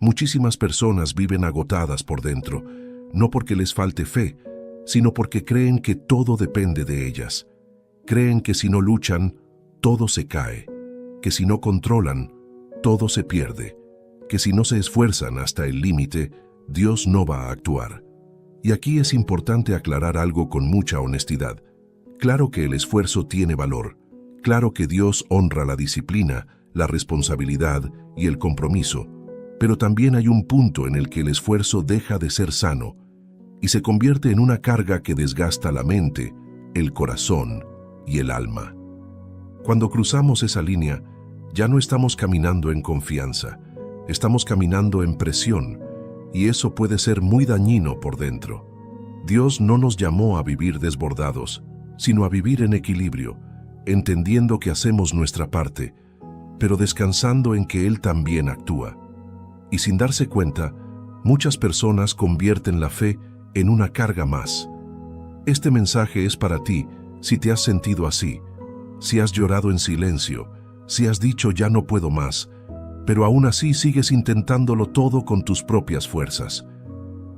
Muchísimas personas viven agotadas por dentro, no porque les falte fe, sino porque creen que todo depende de ellas. Creen que si no luchan, todo se cae, que si no controlan, todo se pierde, que si no se esfuerzan hasta el límite, Dios no va a actuar. Y aquí es importante aclarar algo con mucha honestidad. Claro que el esfuerzo tiene valor, claro que Dios honra la disciplina, la responsabilidad y el compromiso, pero también hay un punto en el que el esfuerzo deja de ser sano y se convierte en una carga que desgasta la mente, el corazón y el alma. Cuando cruzamos esa línea, ya no estamos caminando en confianza, estamos caminando en presión, y eso puede ser muy dañino por dentro. Dios no nos llamó a vivir desbordados, sino a vivir en equilibrio, entendiendo que hacemos nuestra parte, pero descansando en que Él también actúa. Y sin darse cuenta, muchas personas convierten la fe en una carga más. Este mensaje es para ti si te has sentido así, si has llorado en silencio, si has dicho ya no puedo más, pero aún así sigues intentándolo todo con tus propias fuerzas.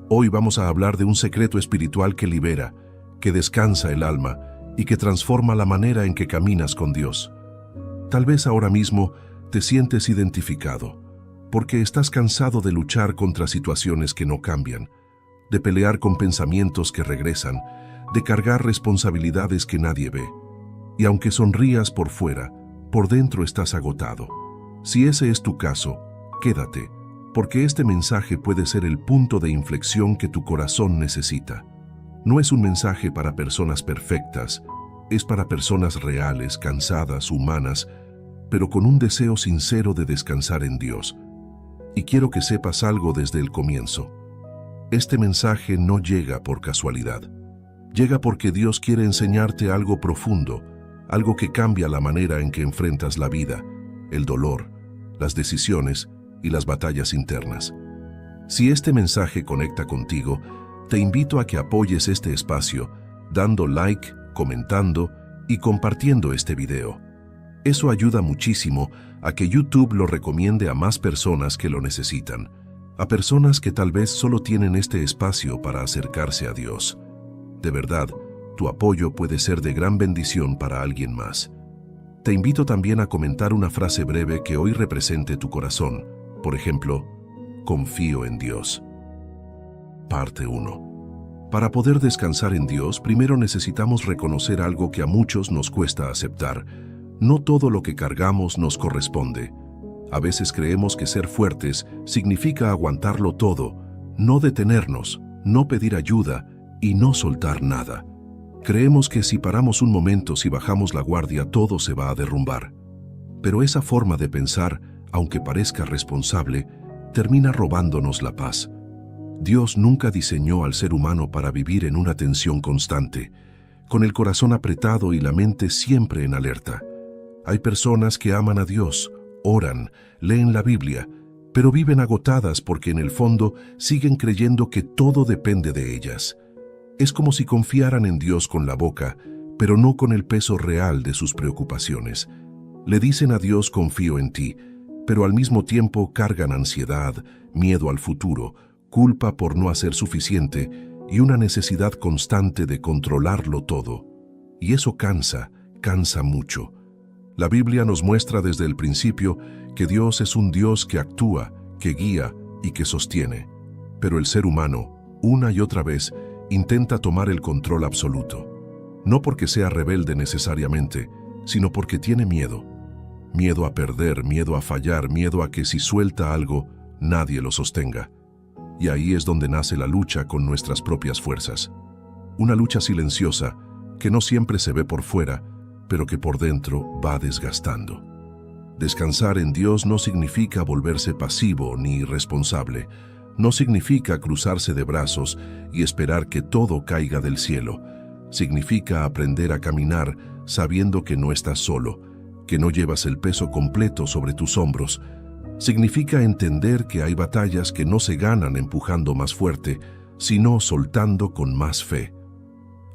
Hoy vamos a hablar de un secreto espiritual que libera, que descansa el alma y que transforma la manera en que caminas con Dios. Tal vez ahora mismo te sientes identificado, porque estás cansado de luchar contra situaciones que no cambian, de pelear con pensamientos que regresan, de cargar responsabilidades que nadie ve. Y aunque sonrías por fuera, por dentro estás agotado. Si ese es tu caso, quédate, porque este mensaje puede ser el punto de inflexión que tu corazón necesita. No es un mensaje para personas perfectas, es para personas reales, cansadas, humanas, pero con un deseo sincero de descansar en Dios. Y quiero que sepas algo desde el comienzo. Este mensaje no llega por casualidad. Llega porque Dios quiere enseñarte algo profundo, algo que cambia la manera en que enfrentas la vida, el dolor, las decisiones y las batallas internas. Si este mensaje conecta contigo, te invito a que apoyes este espacio, dando like, comentando y compartiendo este video. Eso ayuda muchísimo a que YouTube lo recomiende a más personas que lo necesitan, a personas que tal vez solo tienen este espacio para acercarse a Dios. De verdad, tu apoyo puede ser de gran bendición para alguien más. Te invito también a comentar una frase breve que hoy represente tu corazón. Por ejemplo, confío en Dios. Parte 1. Para poder descansar en Dios, primero necesitamos reconocer algo que a muchos nos cuesta aceptar. No todo lo que cargamos nos corresponde. A veces creemos que ser fuertes significa aguantarlo todo, no detenernos, no pedir ayuda y no soltar nada. Creemos que si paramos un momento, si bajamos la guardia, todo se va a derrumbar. Pero esa forma de pensar, aunque parezca responsable, termina robándonos la paz. Dios nunca diseñó al ser humano para vivir en una tensión constante, con el corazón apretado y la mente siempre en alerta. Hay personas que aman a Dios, oran, leen la Biblia, pero viven agotadas porque en el fondo siguen creyendo que todo depende de ellas. Es como si confiaran en Dios con la boca, pero no con el peso real de sus preocupaciones. Le dicen a Dios confío en ti, pero al mismo tiempo cargan ansiedad, miedo al futuro, culpa por no hacer suficiente y una necesidad constante de controlarlo todo. Y eso cansa mucho. La Biblia nos muestra desde el principio que Dios es un Dios que actúa, que guía y que sostiene. Pero el ser humano, una y otra vez, intenta tomar el control absoluto. No porque sea rebelde necesariamente, sino porque tiene miedo. Miedo a perder, miedo a fallar, miedo a que si suelta algo, nadie lo sostenga. Y ahí es donde nace la lucha con nuestras propias fuerzas. Una lucha silenciosa, que no siempre se ve por fuera, pero que por dentro va desgastando. Descansar en Dios no significa volverse pasivo ni irresponsable. No significa cruzarse de brazos y esperar que todo caiga del cielo. Significa aprender a caminar sabiendo que no estás solo, que no llevas el peso completo sobre tus hombros. Significa entender que hay batallas que no se ganan empujando más fuerte, sino soltando con más fe.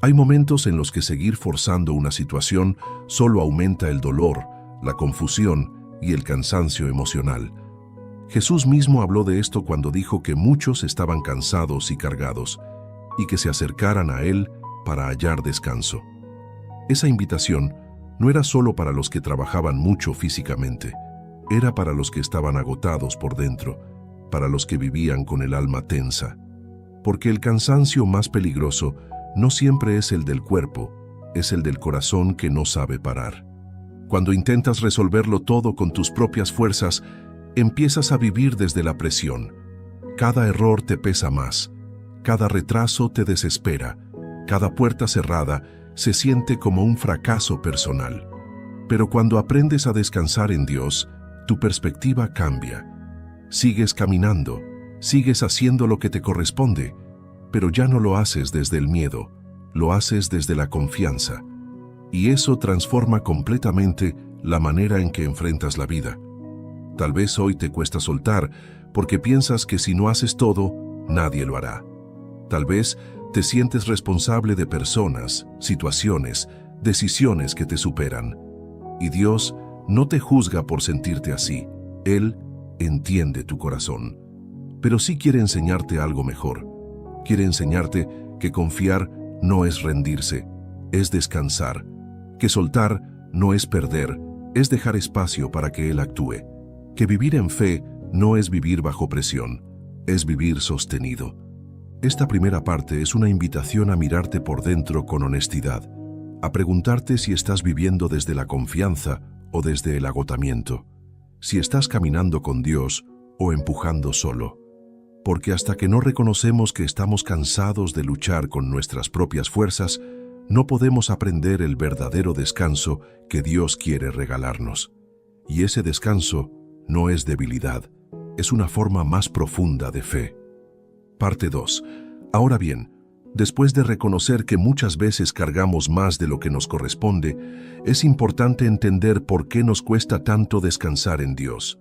Hay momentos en los que seguir forzando una situación solo aumenta el dolor, la confusión y el cansancio emocional. Jesús mismo habló de esto cuando dijo que muchos estaban cansados y cargados, y que se acercaran a Él para hallar descanso. Esa invitación no era solo para los que trabajaban mucho físicamente, era para los que estaban agotados por dentro, para los que vivían con el alma tensa. Porque el cansancio más peligroso no siempre es el del cuerpo, es el del corazón que no sabe parar. Cuando intentas resolverlo todo con tus propias fuerzas, empiezas a vivir desde la presión. Cada error te pesa más, cada retraso te desespera, cada puerta cerrada se siente como un fracaso personal. Pero cuando aprendes a descansar en Dios, tu perspectiva cambia. Sigues caminando, sigues haciendo lo que te corresponde, pero ya no lo haces desde el miedo, lo haces desde la confianza. Y eso transforma completamente la manera en que enfrentas la vida. Tal vez hoy te cuesta soltar porque piensas que si no haces todo, nadie lo hará. Tal vez te sientes responsable de personas, situaciones, decisiones que te superan. Y Dios no te juzga por sentirte así. Él entiende tu corazón. Pero sí quiere enseñarte algo mejor. Quiere enseñarte que confiar no es rendirse, es descansar. Que soltar no es perder, es dejar espacio para que Él actúe. Que vivir en fe no es vivir bajo presión, es vivir sostenido. Esta primera parte es una invitación a mirarte por dentro con honestidad, a preguntarte si estás viviendo desde la confianza o desde el agotamiento, si estás caminando con Dios o empujando solo. Porque hasta que no reconocemos que estamos cansados de luchar con nuestras propias fuerzas, no podemos aprender el verdadero descanso que Dios quiere regalarnos. Y ese descanso no es debilidad, es una forma más profunda de fe. Parte 2. Ahora bien, después de reconocer que muchas veces cargamos más de lo que nos corresponde, es importante entender por qué nos cuesta tanto descansar en Dios.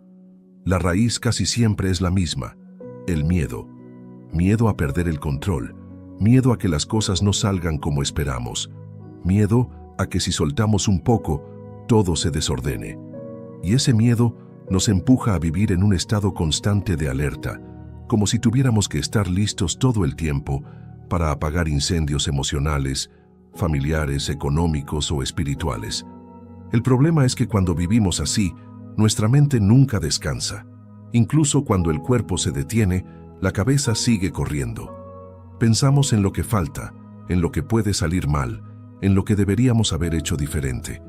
La raíz casi siempre es la misma, el miedo. Miedo a perder el control, miedo a que las cosas no salgan como esperamos, miedo a que si soltamos un poco, todo se desordene. Y ese miedo nos empuja a vivir en un estado constante de alerta, como si tuviéramos que estar listos todo el tiempo para apagar incendios emocionales, familiares, económicos o espirituales. El problema es que cuando vivimos así, nuestra mente nunca descansa. Incluso cuando el cuerpo se detiene, la cabeza sigue corriendo. Pensamos en lo que falta, en lo que puede salir mal, en lo que deberíamos haber hecho diferente.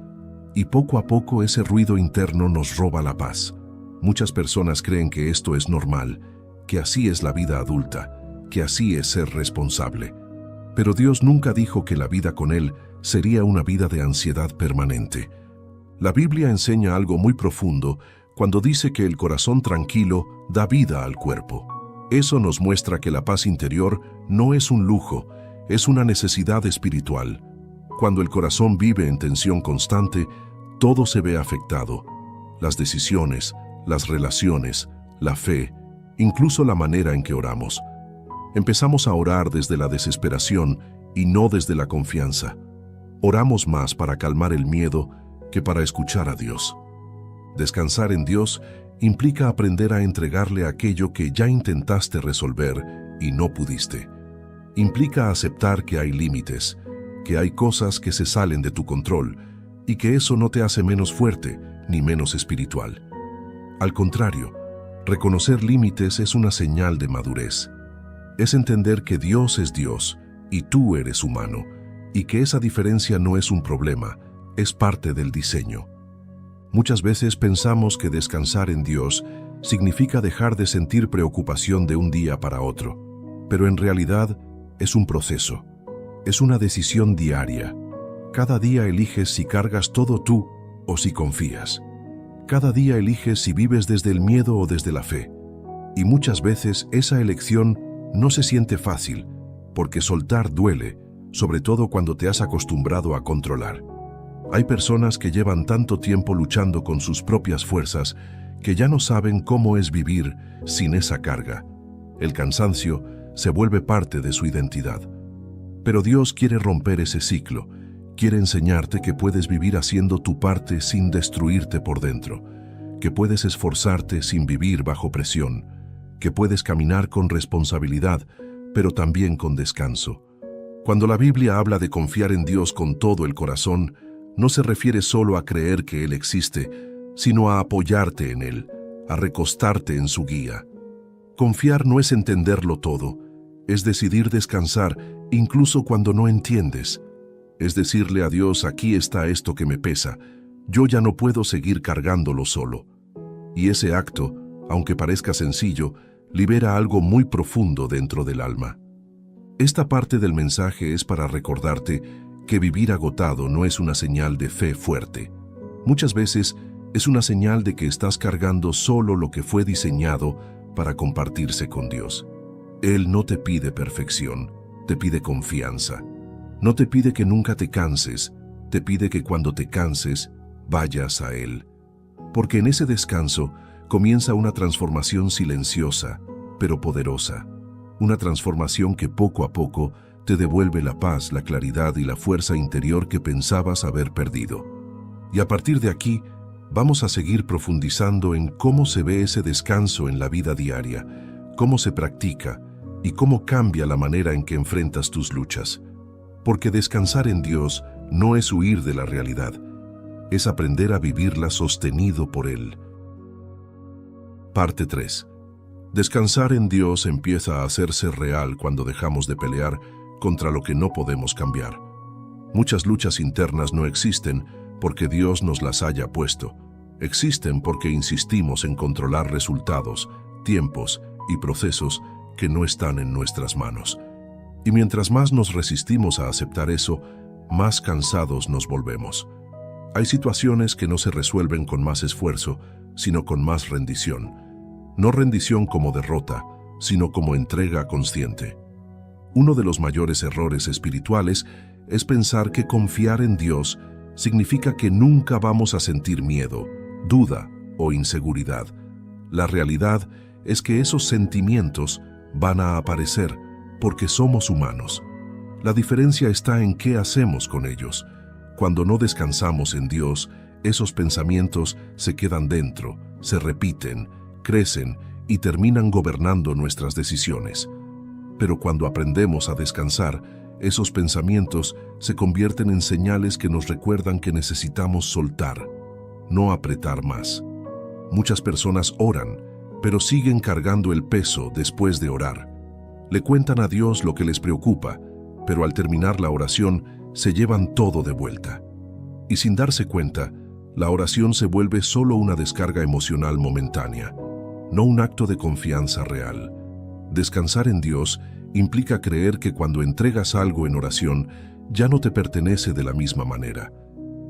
Y poco a poco ese ruido interno nos roba la paz. Muchas personas creen que esto es normal, que así es la vida adulta, que así es ser responsable. Pero Dios nunca dijo que la vida con Él sería una vida de ansiedad permanente. La Biblia enseña algo muy profundo cuando dice que el corazón tranquilo da vida al cuerpo. Eso nos muestra que la paz interior no es un lujo, es una necesidad espiritual. Cuando el corazón vive en tensión constante, todo se ve afectado. Las decisiones, las relaciones, la fe, incluso la manera en que oramos. Empezamos a orar desde la desesperación y no desde la confianza. Oramos más para calmar el miedo que para escuchar a Dios. Descansar en Dios implica aprender a entregarle aquello que ya intentaste resolver y no pudiste. Implica aceptar que hay límites, que hay cosas que se salen de tu control y que eso no te hace menos fuerte ni menos espiritual. Al contrario, reconocer límites es una señal de madurez. Es entender que Dios es Dios y tú eres humano, y que esa diferencia no es un problema, es parte del diseño. Muchas veces pensamos que descansar en Dios significa dejar de sentir preocupación de un día para otro, pero en realidad es un proceso, es una decisión diaria. Cada día eliges si cargas todo tú o si confías. Cada día eliges si vives desde el miedo o desde la fe. Y muchas veces esa elección no se siente fácil, porque soltar duele, sobre todo cuando te has acostumbrado a controlar. Hay personas que llevan tanto tiempo luchando con sus propias fuerzas que ya no saben cómo es vivir sin esa carga. El cansancio se vuelve parte de su identidad. Pero Dios quiere romper ese ciclo. Quiere enseñarte que puedes vivir haciendo tu parte sin destruirte por dentro, que puedes esforzarte sin vivir bajo presión, que puedes caminar con responsabilidad, pero también con descanso. Cuando la Biblia habla de confiar en Dios con todo el corazón, no se refiere solo a creer que Él existe, sino a apoyarte en Él, a recostarte en su guía. Confiar no es entenderlo todo, es decidir descansar incluso cuando no entiendes. Es decirle a Dios: aquí está esto que me pesa, yo ya no puedo seguir cargándolo solo. Y ese acto, aunque parezca sencillo, libera algo muy profundo dentro del alma. Esta parte del mensaje es para recordarte que vivir agotado no es una señal de fe fuerte. Muchas veces es una señal de que estás cargando solo lo que fue diseñado para compartirse con Dios. Él no te pide perfección, te pide confianza. No te pide que nunca te canses, te pide que cuando te canses, vayas a Él. Porque en ese descanso comienza una transformación silenciosa, pero poderosa. Una transformación que poco a poco te devuelve la paz, la claridad y la fuerza interior que pensabas haber perdido. Y a partir de aquí, vamos a seguir profundizando en cómo se ve ese descanso en la vida diaria, cómo se practica y cómo cambia la manera en que enfrentas tus luchas. Porque descansar en Dios no es huir de la realidad, es aprender a vivirla sostenido por Él. Parte 3. Descansar en Dios empieza a hacerse real cuando dejamos de pelear contra lo que no podemos cambiar. Muchas luchas internas no existen porque Dios nos las haya puesto. Existen porque insistimos en controlar resultados, tiempos y procesos que no están en nuestras manos. Y mientras más nos resistimos a aceptar eso, más cansados nos volvemos. Hay situaciones que no se resuelven con más esfuerzo, sino con más rendición. No rendición como derrota, sino como entrega consciente. Uno de los mayores errores espirituales es pensar que confiar en Dios significa que nunca vamos a sentir miedo, duda o inseguridad. La realidad es que esos sentimientos van a aparecer porque somos humanos. La diferencia está en qué hacemos con ellos. Cuando no descansamos en Dios, esos pensamientos se quedan dentro, se repiten, crecen y terminan gobernando nuestras decisiones. Pero cuando aprendemos a descansar, esos pensamientos se convierten en señales que nos recuerdan que necesitamos soltar, no apretar más. Muchas personas oran, pero siguen cargando el peso después de orar. Le cuentan a Dios lo que les preocupa, pero al terminar la oración se llevan todo de vuelta. Y sin darse cuenta, la oración se vuelve solo una descarga emocional momentánea, no un acto de confianza real. Descansar en Dios implica creer que cuando entregas algo en oración, ya no te pertenece de la misma manera.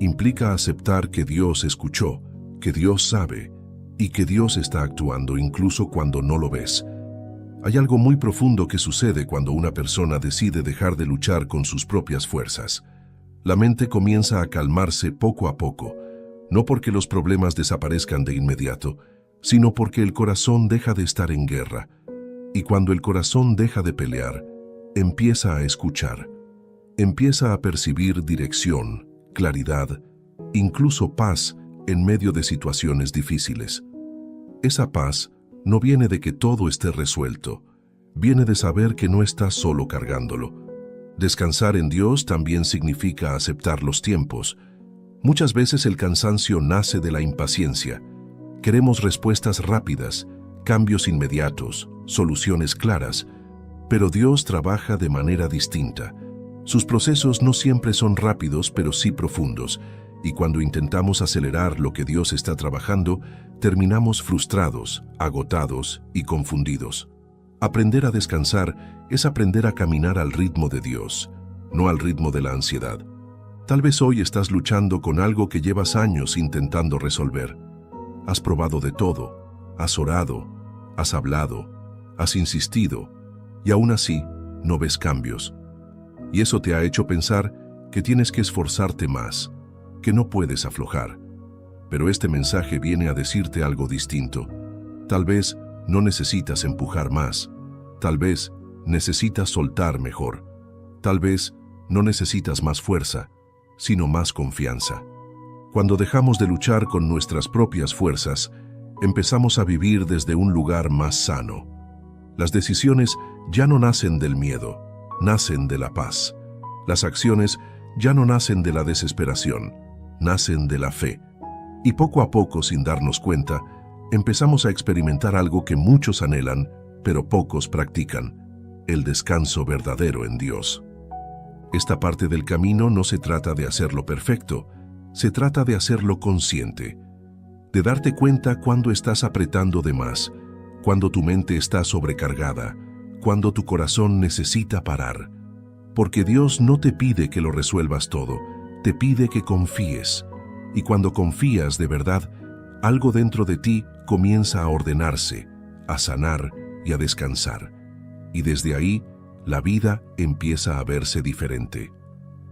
Implica aceptar que Dios escuchó, que Dios sabe y que Dios está actuando incluso cuando no lo ves. Hay algo muy profundo que sucede cuando una persona decide dejar de luchar con sus propias fuerzas. La mente comienza a calmarse poco a poco, no porque los problemas desaparezcan de inmediato, sino porque el corazón deja de estar en guerra. Y cuando el corazón deja de pelear, empieza a escuchar. Empieza a percibir dirección, claridad, incluso paz en medio de situaciones difíciles. Esa paz no viene de que todo esté resuelto, viene de saber que no estás solo cargándolo. Descansar en Dios también significa aceptar los tiempos. Muchas veces el cansancio nace de la impaciencia. Queremos respuestas rápidas, cambios inmediatos, soluciones claras, pero Dios trabaja de manera distinta. Sus procesos no siempre son rápidos, pero sí profundos, y cuando intentamos acelerar lo que Dios está trabajando, terminamos frustrados, agotados y confundidos. Aprender a descansar es aprender a caminar al ritmo de Dios, no al ritmo de la ansiedad. Tal vez hoy estás luchando con algo que llevas años intentando resolver. Has probado de todo, has orado, has hablado, has insistido, y aún así no ves cambios. Y eso te ha hecho pensar que tienes que esforzarte más, que no puedes aflojar. Pero este mensaje viene a decirte algo distinto. Tal vez no necesitas empujar más, tal vez necesitas soltar mejor, tal vez no necesitas más fuerza, sino más confianza. Cuando dejamos de luchar con nuestras propias fuerzas, empezamos a vivir desde un lugar más sano. Las decisiones ya no nacen del miedo, nacen de la paz. Las acciones ya no nacen de la desesperación, nacen de la fe. Y poco a poco, sin darnos cuenta, empezamos a experimentar algo que muchos anhelan, pero pocos practican: el descanso verdadero en Dios. Esta parte del camino no se trata de hacerlo perfecto, se trata de hacerlo consciente, de darte cuenta cuando estás apretando de más, cuando tu mente está sobrecargada, cuando tu corazón necesita parar. Porque Dios no te pide que lo resuelvas todo, te pide que confíes. Y cuando confías de verdad, algo dentro de ti comienza a ordenarse, a sanar y a descansar. Y desde ahí, la vida empieza a verse diferente.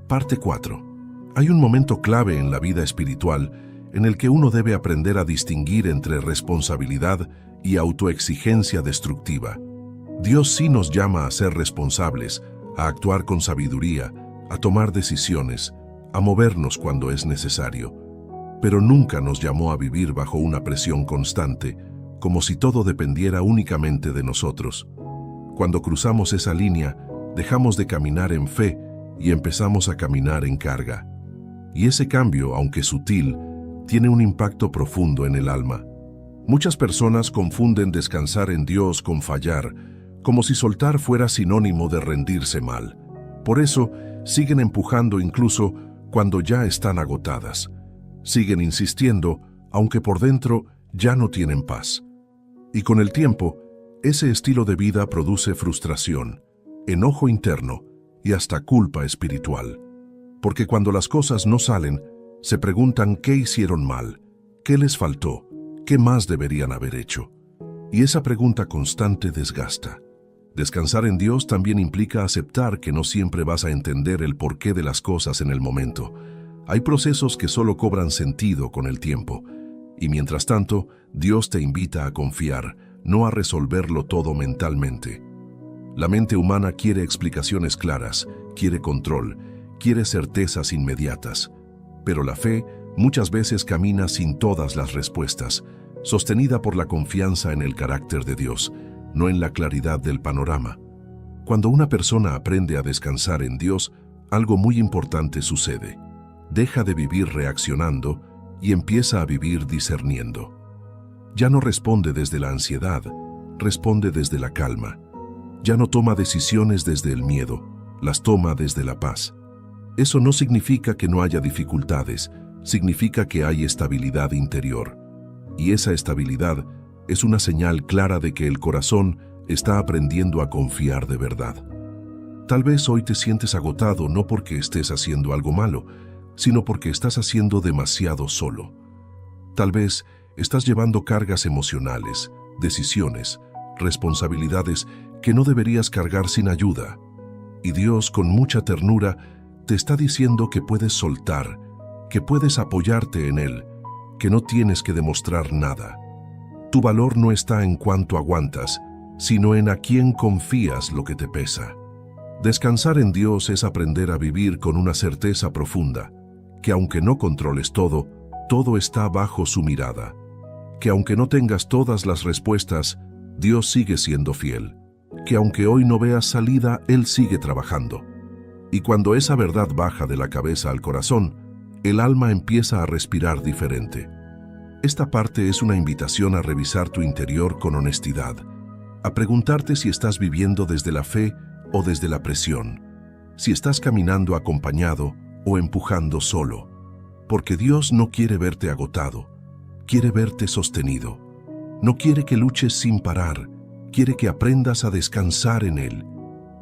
Parte 4. Hay un momento clave en la vida espiritual en el que uno debe aprender a distinguir entre responsabilidad y autoexigencia destructiva. Dios sí nos llama a ser responsables, a actuar con sabiduría, a tomar decisiones, a movernos cuando es necesario. Pero nunca nos llamó a vivir bajo una presión constante, como si todo dependiera únicamente de nosotros. Cuando cruzamos esa línea, dejamos de caminar en fe y empezamos a caminar en carga. Y ese cambio, aunque sutil, tiene un impacto profundo en el alma. Muchas personas confunden descansar en Dios con fallar, como si soltar fuera sinónimo de rendirse mal. Por eso, siguen empujando incluso cuando ya están agotadas. Siguen insistiendo, aunque por dentro ya no tienen paz. Y con el tiempo, ese estilo de vida produce frustración, enojo interno y hasta culpa espiritual. Porque cuando las cosas no salen, se preguntan qué hicieron mal, qué les faltó, qué más deberían haber hecho. Y esa pregunta constante desgasta. Descansar en Dios también implica aceptar que no siempre vas a entender el porqué de las cosas en el momento. Hay procesos que solo cobran sentido con el tiempo. Y mientras tanto, Dios te invita a confiar, no a resolverlo todo mentalmente. La mente humana quiere explicaciones claras, quiere control, quiere certezas inmediatas. Pero la fe muchas veces camina sin todas las respuestas, sostenida por la confianza en el carácter de Dios, no en la claridad del panorama. Cuando una persona aprende a descansar en Dios, algo muy importante sucede. Deja de vivir reaccionando y empieza a vivir discerniendo. Ya no responde desde la ansiedad, responde desde la calma. Ya no toma decisiones desde el miedo, las toma desde la paz. Eso no significa que no haya dificultades, significa que hay estabilidad interior. Y esa estabilidad es una señal clara de que el corazón está aprendiendo a confiar de verdad. Tal vez hoy te sientes agotado no porque estés haciendo algo malo, sino porque estás haciendo demasiado solo. Tal vez estás llevando cargas emocionales, decisiones, responsabilidades que no deberías cargar sin ayuda. Y Dios, con mucha ternura, te está diciendo que puedes soltar, que puedes apoyarte en Él, que no tienes que demostrar nada. Tu valor no está en cuánto aguantas, sino en a quién confías lo que te pesa. Descansar en Dios es aprender a vivir con una certeza profunda, que aunque no controles todo, todo está bajo su mirada. Que aunque no tengas todas las respuestas, Dios sigue siendo fiel. Que aunque hoy no veas salida, Él sigue trabajando. Y cuando esa verdad baja de la cabeza al corazón, el alma empieza a respirar diferente. Esta parte es una invitación a revisar tu interior con honestidad, a preguntarte si estás viviendo desde la fe o desde la presión, si estás caminando acompañado o empujando solo, porque Dios no quiere verte agotado, quiere verte sostenido. No quiere que luches sin parar, quiere que aprendas a descansar en Él.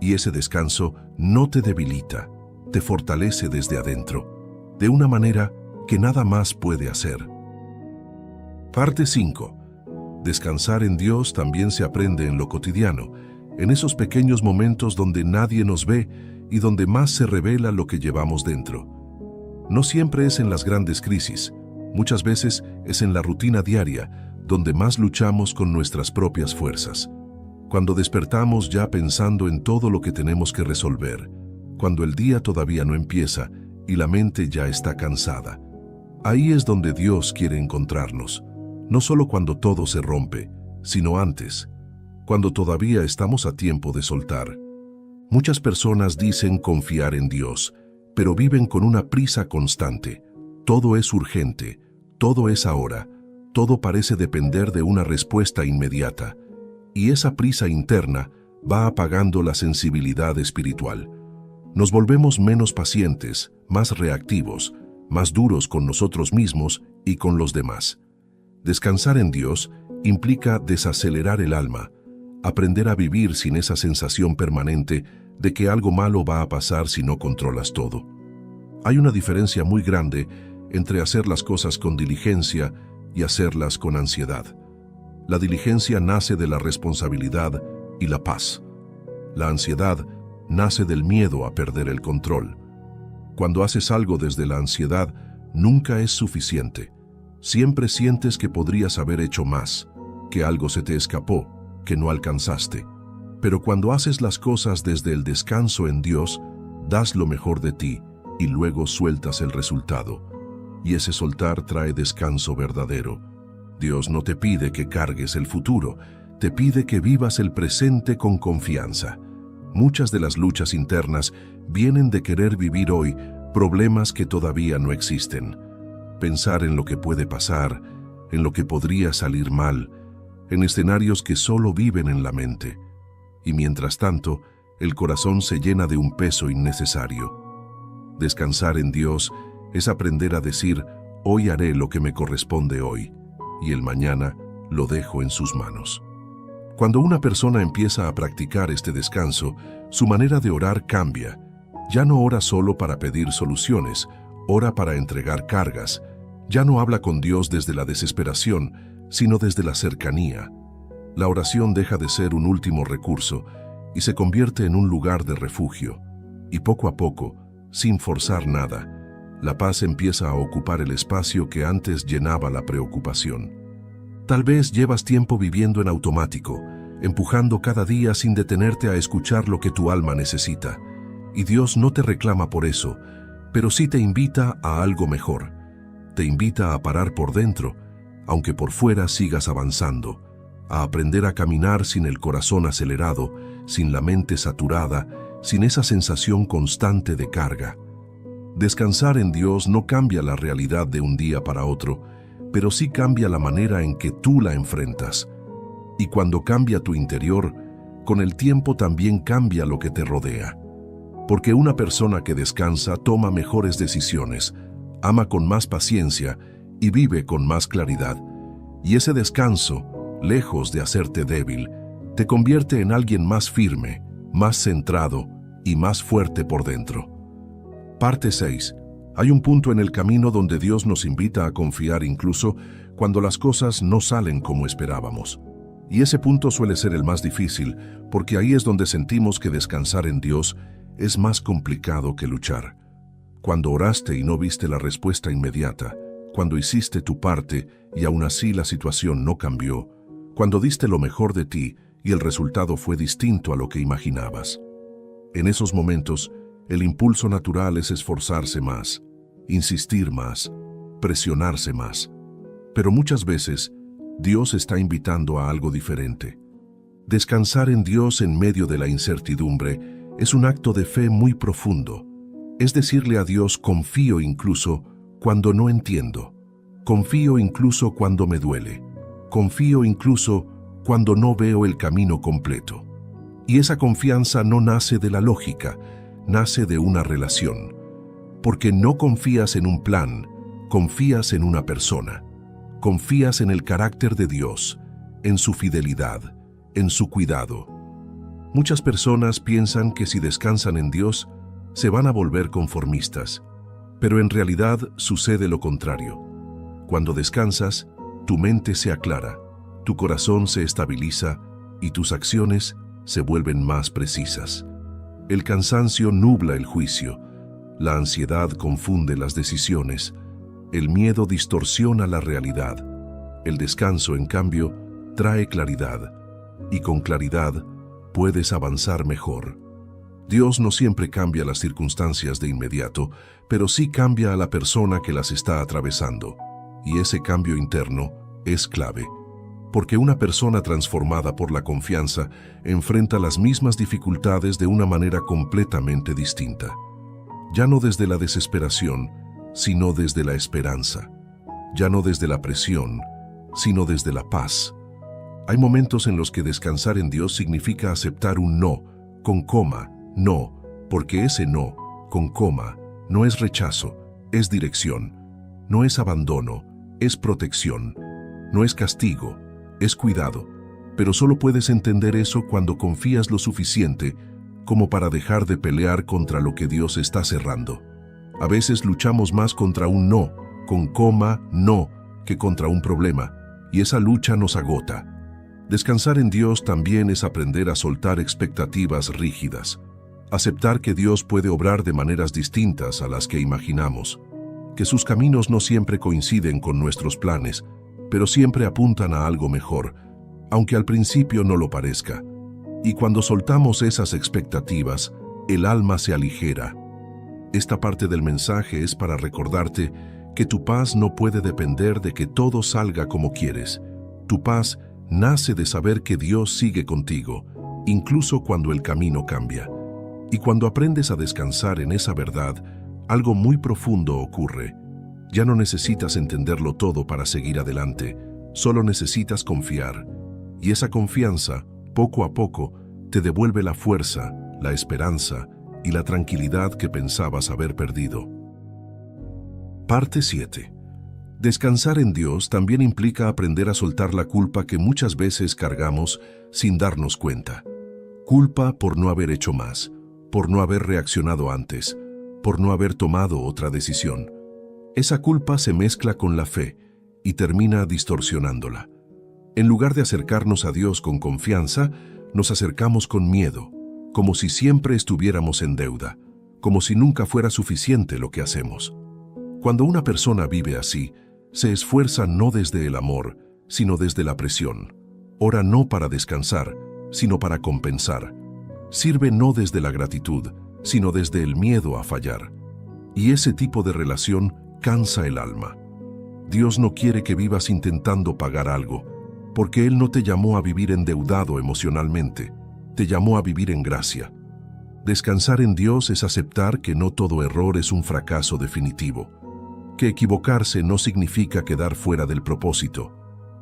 Y ese descanso no te debilita, te fortalece desde adentro, de una manera que nada más puede hacer. Parte 5. Descansar en Dios también se aprende en lo cotidiano, en esos pequeños momentos donde nadie nos ve y donde más se revela lo que llevamos dentro. No siempre es en las grandes crisis, muchas veces es en la rutina diaria, donde más luchamos con nuestras propias fuerzas. Cuando despertamos ya pensando en todo lo que tenemos que resolver, cuando el día todavía no empieza y la mente ya está cansada. Ahí es donde Dios quiere encontrarnos, no solo cuando todo se rompe, sino antes, cuando todavía estamos a tiempo de soltar. Muchas personas dicen confiar en Dios, pero viven con una prisa constante. Todo es urgente, todo es ahora, todo parece depender de una respuesta inmediata, y esa prisa interna va apagando la sensibilidad espiritual. Nos volvemos menos pacientes, más reactivos, más duros con nosotros mismos y con los demás. Descansar en Dios implica desacelerar el alma, aprender a vivir sin esa sensación permanente de que algo malo va a pasar si no controlas todo. Hay una diferencia muy grande entre hacer las cosas con diligencia y hacerlas con ansiedad. La diligencia nace de la responsabilidad y la paz. La ansiedad nace del miedo a perder el control. Cuando haces algo desde la ansiedad, nunca es suficiente. Siempre sientes que podrías haber hecho más, que algo se te escapó, que no alcanzaste. Pero cuando haces las cosas desde el descanso en Dios, das lo mejor de ti y luego sueltas el resultado. Y ese soltar trae descanso verdadero. Dios no te pide que cargues el futuro, te pide que vivas el presente con confianza. Muchas de las luchas internas vienen de querer vivir hoy problemas que todavía no existen. Pensar en lo que puede pasar, en lo que podría salir mal, en escenarios que solo viven en la mente. Y mientras tanto, el corazón se llena de un peso innecesario. Descansar en Dios es aprender a decir, hoy haré lo que me corresponde hoy, y el mañana lo dejo en sus manos. Cuando una persona empieza a practicar este descanso, su manera de orar cambia. Ya no ora solo para pedir soluciones, ora para entregar cargas. Ya no habla con Dios desde la desesperación, sino desde la cercanía. La oración deja de ser un último recurso y se convierte en un lugar de refugio. Y poco a poco, sin forzar nada, la paz empieza a ocupar el espacio que antes llenaba la preocupación. Tal vez llevas tiempo viviendo en automático, empujando cada día sin detenerte a escuchar lo que tu alma necesita. Y Dios no te reclama por eso, pero sí te invita a algo mejor. Te invita a parar por dentro, aunque por fuera sigas avanzando, a aprender a caminar sin el corazón acelerado, sin la mente saturada, sin esa sensación constante de carga. Descansar en Dios no cambia la realidad de un día para otro, pero sí cambia la manera en que tú la enfrentas. Y cuando cambia tu interior, con el tiempo también cambia lo que te rodea. Porque una persona que descansa toma mejores decisiones, ama con más paciencia y vive con más claridad. Y ese descanso, lejos de hacerte débil, te convierte en alguien más firme, más centrado y más fuerte por dentro. Parte 6. Hay un punto en el camino donde Dios nos invita a confiar incluso cuando las cosas no salen como esperábamos. Y ese punto suele ser el más difícil, porque ahí es donde sentimos que descansar en Dios es más complicado que luchar. Cuando oraste y no viste la respuesta inmediata, cuando hiciste tu parte y aún así la situación no cambió, cuando diste lo mejor de ti y el resultado fue distinto a lo que imaginabas. En esos momentos, el impulso natural es esforzarse más, insistir más, presionarse más. Pero muchas veces, Dios está invitando a algo diferente. Descansar en Dios en medio de la incertidumbre es un acto de fe muy profundo. Es decirle a Dios, confío incluso cuando no entiendo. Confío incluso cuando me duele. Confío incluso cuando no veo el camino completo. Y esa confianza no nace de la lógica, nace de una relación. Porque no confías en un plan, confías en una persona. Confías en el carácter de Dios, en su fidelidad, en su cuidado. Muchas personas piensan que si descansan en Dios, se van a volver conformistas, pero en realidad sucede lo contrario. Cuando descansas, tu mente se aclara, tu corazón se estabiliza y tus acciones se vuelven más precisas. El cansancio nubla el juicio, la ansiedad confunde las decisiones, el miedo distorsiona la realidad. El descanso, en cambio, trae claridad, y con claridad puedes avanzar mejor. Dios no siempre cambia las circunstancias de inmediato, pero sí cambia a la persona que las está atravesando, y ese cambio interno es clave, porque una persona transformada por la confianza enfrenta las mismas dificultades de una manera completamente distinta. Ya no desde la desesperación, sino desde la esperanza. Ya no desde la presión, sino desde la paz. Hay momentos en los que descansar en Dios significa aceptar un no, con coma, no, porque ese no, con coma, no es rechazo, es dirección. No es abandono, es protección. No es castigo, es cuidado. Pero solo puedes entender eso cuando confías lo suficiente como para dejar de pelear contra lo que Dios está cerrando. A veces luchamos más contra un no, con coma, no, que contra un problema, y esa lucha nos agota. Descansar en Dios también es aprender a soltar expectativas rígidas, aceptar que Dios puede obrar de maneras distintas a las que imaginamos, que sus caminos no siempre coinciden con nuestros planes, pero siempre apuntan a algo mejor, aunque al principio no lo parezca. Y cuando soltamos esas expectativas, el alma se aligera. Esta parte del mensaje es para recordarte que tu paz no puede depender de que todo salga como quieres. Tu paz nace de saber que Dios sigue contigo, incluso cuando el camino cambia. Y cuando aprendes a descansar en esa verdad, algo muy profundo ocurre. Ya no necesitas entenderlo todo para seguir adelante, solo necesitas confiar. Y esa confianza, poco a poco, te devuelve la fuerza, la esperanza y la tranquilidad que pensabas haber perdido. Parte 7. Descansar en Dios también implica aprender a soltar la culpa que muchas veces cargamos sin darnos cuenta. Culpa por no haber hecho más, por no haber reaccionado antes, por no haber tomado otra decisión. Esa culpa se mezcla con la fe y termina distorsionándola. En lugar de acercarnos a Dios con confianza, nos acercamos con miedo, como si siempre estuviéramos en deuda, como si nunca fuera suficiente lo que hacemos. Cuando una persona vive así, se esfuerza no desde el amor, sino desde la presión. Ora no para descansar, sino para compensar. Sirve no desde la gratitud, sino desde el miedo a fallar. Y ese tipo de relación cansa el alma. Dios no quiere que vivas intentando pagar algo, porque Él no te llamó a vivir endeudado emocionalmente, te llamó a vivir en gracia. Descansar en Dios es aceptar que no todo error es un fracaso definitivo, que equivocarse no significa quedar fuera del propósito.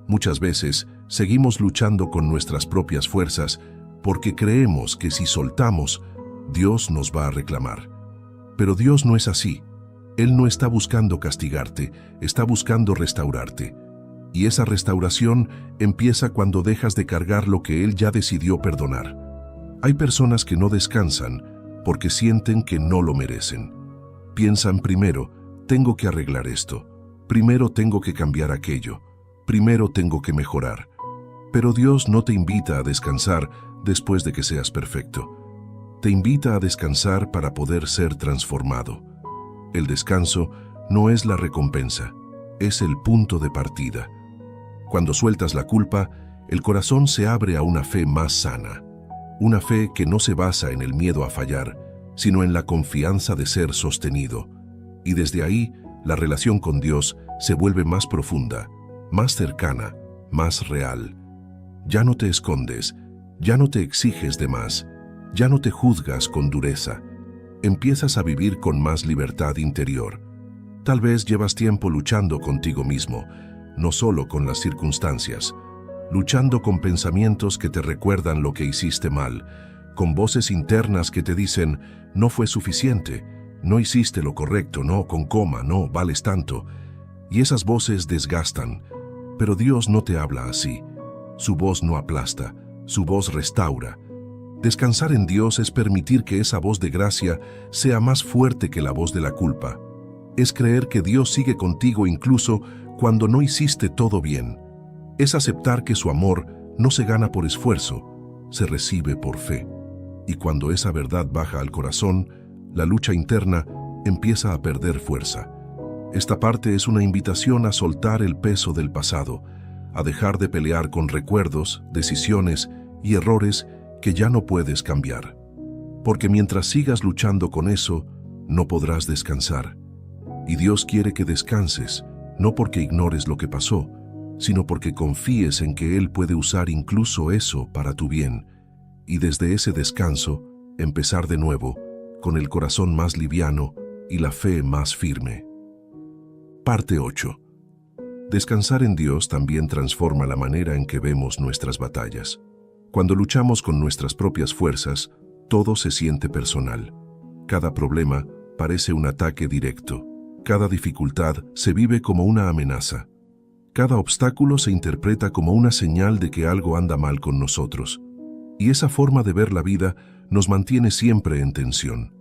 Muchas veces seguimos luchando con nuestras propias fuerzas porque creemos que si soltamos, Dios nos va a reclamar. Pero Dios no es así. Él no está buscando castigarte, está buscando restaurarte. Y esa restauración empieza cuando dejas de cargar lo que Él ya decidió perdonar. Hay personas que no descansan porque sienten que no lo merecen. Piensan primero, tengo que arreglar esto, primero tengo que cambiar aquello, primero tengo que mejorar. Pero Dios no te invita a descansar después de que seas perfecto. Te invita a descansar para poder ser transformado. El descanso no es la recompensa, es el punto de partida. Cuando sueltas la culpa, el corazón se abre a una fe más sana. Una fe que no se basa en el miedo a fallar, sino en la confianza de ser sostenido. Y desde ahí, la relación con Dios se vuelve más profunda, más cercana, más real. Ya no te escondes, ya no te exiges de más, ya no te juzgas con dureza. Empiezas a vivir con más libertad interior. Tal vez llevas tiempo luchando contigo mismo, no solo con las circunstancias, luchando con pensamientos que te recuerdan lo que hiciste mal, con voces internas que te dicen, no fue suficiente, no hiciste lo correcto, no, con coma, no, vales tanto. Y esas voces desgastan, pero Dios no te habla así. Su voz no aplasta, su voz restaura. Descansar en Dios es permitir que esa voz de gracia sea más fuerte que la voz de la culpa. Es creer que Dios sigue contigo incluso cuando no hiciste todo bien. Es aceptar que su amor no se gana por esfuerzo, se recibe por fe. Y cuando esa verdad baja al corazón, la lucha interna empieza a perder fuerza. Esta parte es una invitación a soltar el peso del pasado, a dejar de pelear con recuerdos, decisiones y errores que ya no puedes cambiar. Porque mientras sigas luchando con eso, no podrás descansar. Y Dios quiere que descanses, no porque ignores lo que pasó, sino porque confíes en que Él puede usar incluso eso para tu bien, y desde ese descanso, empezar de nuevo, con el corazón más liviano y la fe más firme. Parte 8. Descansar en Dios también transforma la manera en que vemos nuestras batallas. Cuando luchamos con nuestras propias fuerzas, todo se siente personal. Cada problema parece un ataque directo. Cada dificultad se vive como una amenaza. Cada obstáculo se interpreta como una señal de que algo anda mal con nosotros. Y esa forma de ver la vida nos mantiene siempre en tensión.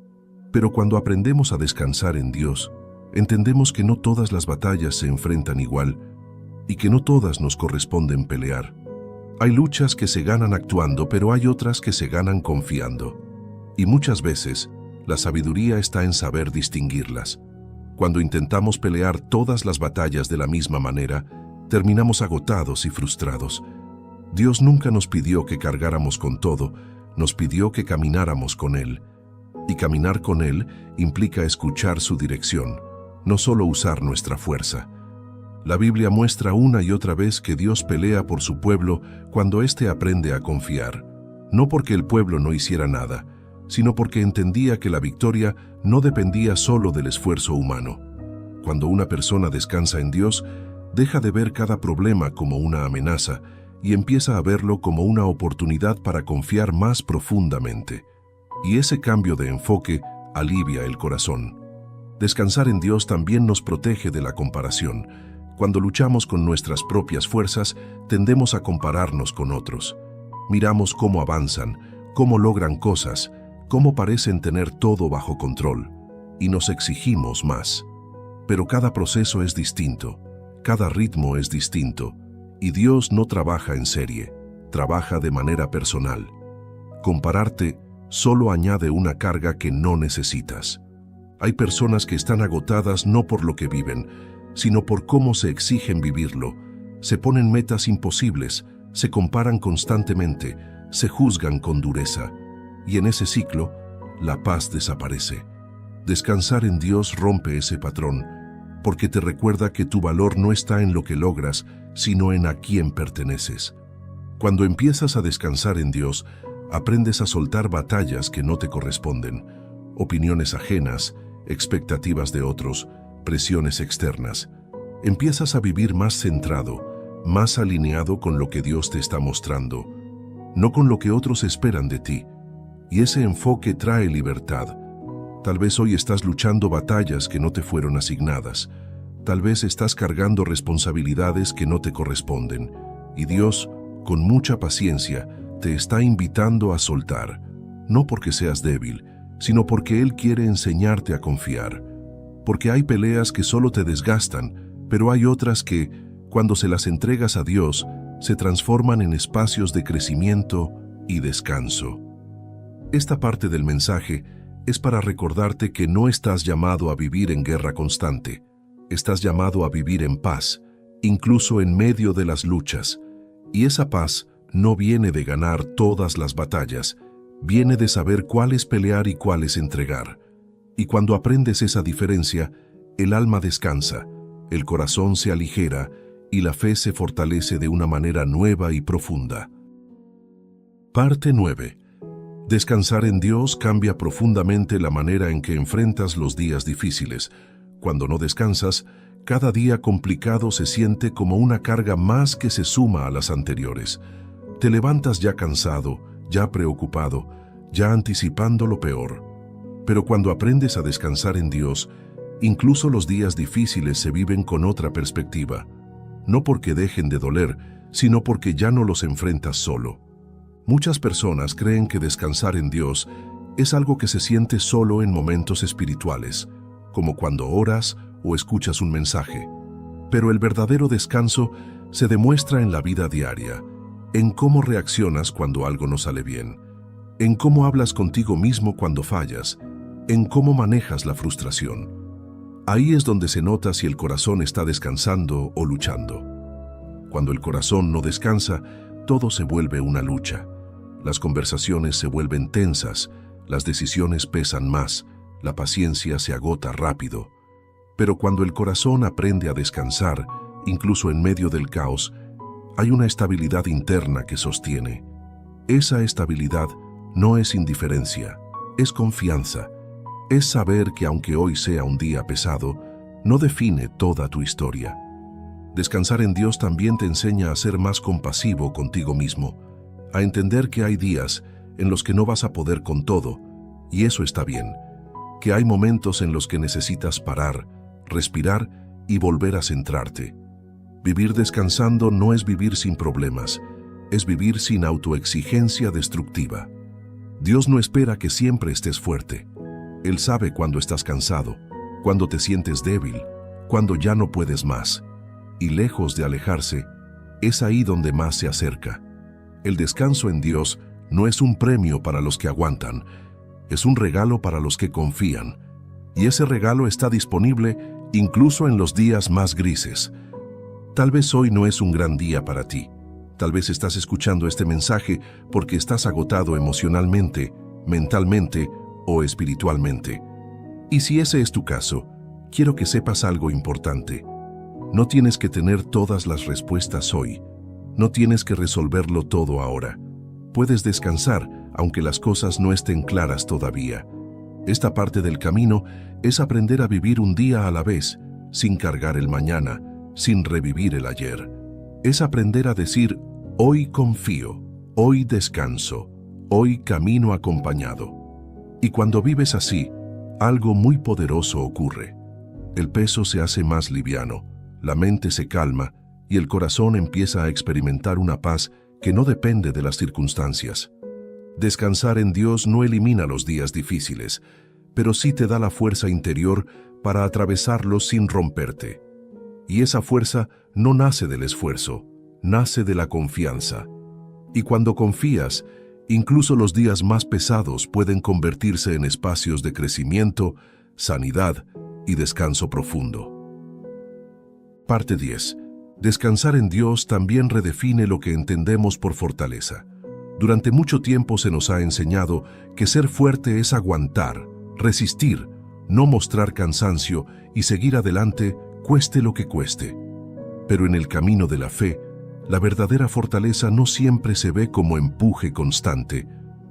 Pero cuando aprendemos a descansar en Dios, entendemos que no todas las batallas se enfrentan igual y que no todas nos corresponden pelear. Hay luchas que se ganan actuando, pero hay otras que se ganan confiando. Y muchas veces, la sabiduría está en saber distinguirlas. Cuando intentamos pelear todas las batallas de la misma manera, terminamos agotados y frustrados. Dios nunca nos pidió que cargáramos con todo, nos pidió que camináramos con Él. Y caminar con Él implica escuchar su dirección, no solo usar nuestra fuerza. La Biblia muestra una y otra vez que Dios pelea por su pueblo cuando éste aprende a confiar, no porque el pueblo no hiciera nada, sino porque entendía que la victoria no dependía solo del esfuerzo humano. Cuando una persona descansa en Dios, deja de ver cada problema como una amenaza y empieza a verlo como una oportunidad para confiar más profundamente. Y ese cambio de enfoque alivia el corazón. Descansar en Dios también nos protege de la comparación. Cuando luchamos con nuestras propias fuerzas, tendemos a compararnos con otros. Miramos cómo avanzan, cómo logran cosas, cómo parecen tener todo bajo control, y nos exigimos más. Pero cada proceso es distinto, cada ritmo es distinto, y Dios no trabaja en serie, trabaja de manera personal. Compararte solo añade una carga que no necesitas. Hay personas que están agotadas no por lo que viven, sino por cómo se exigen vivirlo. Se ponen metas imposibles, se comparan constantemente, se juzgan con dureza. Y en ese ciclo, la paz desaparece. Descansar en Dios rompe ese patrón, porque te recuerda que tu valor no está en lo que logras, sino en a quién perteneces. Cuando empiezas a descansar en Dios, aprendes a soltar batallas que no te corresponden, opiniones ajenas, expectativas de otros, presiones externas. Empiezas a vivir más centrado, más alineado con lo que Dios te está mostrando, no con lo que otros esperan de ti. Y ese enfoque trae libertad. Tal vez hoy estás luchando batallas que no te fueron asignadas. Tal vez estás cargando responsabilidades que no te corresponden. Y Dios, con mucha paciencia, te está invitando a soltar. No porque seas débil, sino porque Él quiere enseñarte a confiar. Porque hay peleas que solo te desgastan, pero hay otras que, cuando se las entregas a Dios, se transforman en espacios de crecimiento y descanso. Esta parte del mensaje es para recordarte que no estás llamado a vivir en guerra constante. Estás llamado a vivir en paz, incluso en medio de las luchas. Y esa paz no viene de ganar todas las batallas, viene de saber cuáles pelear y cuáles entregar. Y cuando aprendes esa diferencia, el alma descansa, el corazón se aligera y la fe se fortalece de una manera nueva y profunda. Parte 9. Descansar en Dios cambia profundamente la manera en que enfrentas los días difíciles. Cuando no descansas, cada día complicado se siente como una carga más que se suma a las anteriores. Te levantas ya cansado, ya preocupado, ya anticipando lo peor. Pero cuando aprendes a descansar en Dios, incluso los días difíciles se viven con otra perspectiva. No porque dejen de doler, sino porque ya no los enfrentas solo. Muchas personas creen que descansar en Dios es algo que se siente solo en momentos espirituales, como cuando oras o escuchas un mensaje. Pero el verdadero descanso se demuestra en la vida diaria, en cómo reaccionas cuando algo no sale bien, en cómo hablas contigo mismo cuando fallas, en cómo manejas la frustración. Ahí es donde se nota si el corazón está descansando o luchando. Cuando el corazón no descansa, todo se vuelve una lucha. Las conversaciones se vuelven tensas, las decisiones pesan más, la paciencia se agota rápido. Pero cuando el corazón aprende a descansar, incluso en medio del caos, hay una estabilidad interna que sostiene. Esa estabilidad no es indiferencia, es confianza. Es saber que aunque hoy sea un día pesado, no define toda tu historia. Descansar en Dios también te enseña a ser más compasivo contigo mismo, a entender que hay días en los que no vas a poder con todo, y eso está bien, que hay momentos en los que necesitas parar, respirar y volver a centrarte. Vivir descansando no es vivir sin problemas, es vivir sin autoexigencia destructiva. Dios no espera que siempre estés fuerte. Él sabe cuando estás cansado, cuando te sientes débil, cuando ya no puedes más. Y lejos de alejarse, es ahí donde más se acerca. El descanso en Dios no es un premio para los que aguantan, es un regalo para los que confían. Y ese regalo está disponible incluso en los días más grises. Tal vez hoy no es un gran día para ti. Tal vez estás escuchando este mensaje porque estás agotado emocionalmente, mentalmente o espiritualmente. Y si ese es tu caso, quiero que sepas algo importante. No tienes que tener todas las respuestas hoy. No tienes que resolverlo todo ahora. Puedes descansar, aunque las cosas no estén claras todavía. Esta parte del camino es aprender a vivir un día a la vez, sin cargar el mañana, sin revivir el ayer. Es aprender a decir, hoy confío, hoy descanso, hoy camino acompañado. Y cuando vives así, algo muy poderoso ocurre. El peso se hace más liviano, la mente se calma y el corazón empieza a experimentar una paz que no depende de las circunstancias. Descansar en Dios no elimina los días difíciles, pero sí te da la fuerza interior para atravesarlos sin romperte. Y esa fuerza no nace del esfuerzo, nace de la confianza. Y cuando confías, incluso los días más pesados pueden convertirse en espacios de crecimiento, sanidad y descanso profundo. Parte 10. Descansar en Dios también redefine lo que entendemos por fortaleza. Durante mucho tiempo se nos ha enseñado que ser fuerte es aguantar, resistir, no mostrar cansancio y seguir adelante cueste lo que cueste. Pero en el camino de la fe, la verdadera fortaleza no siempre se ve como empuje constante.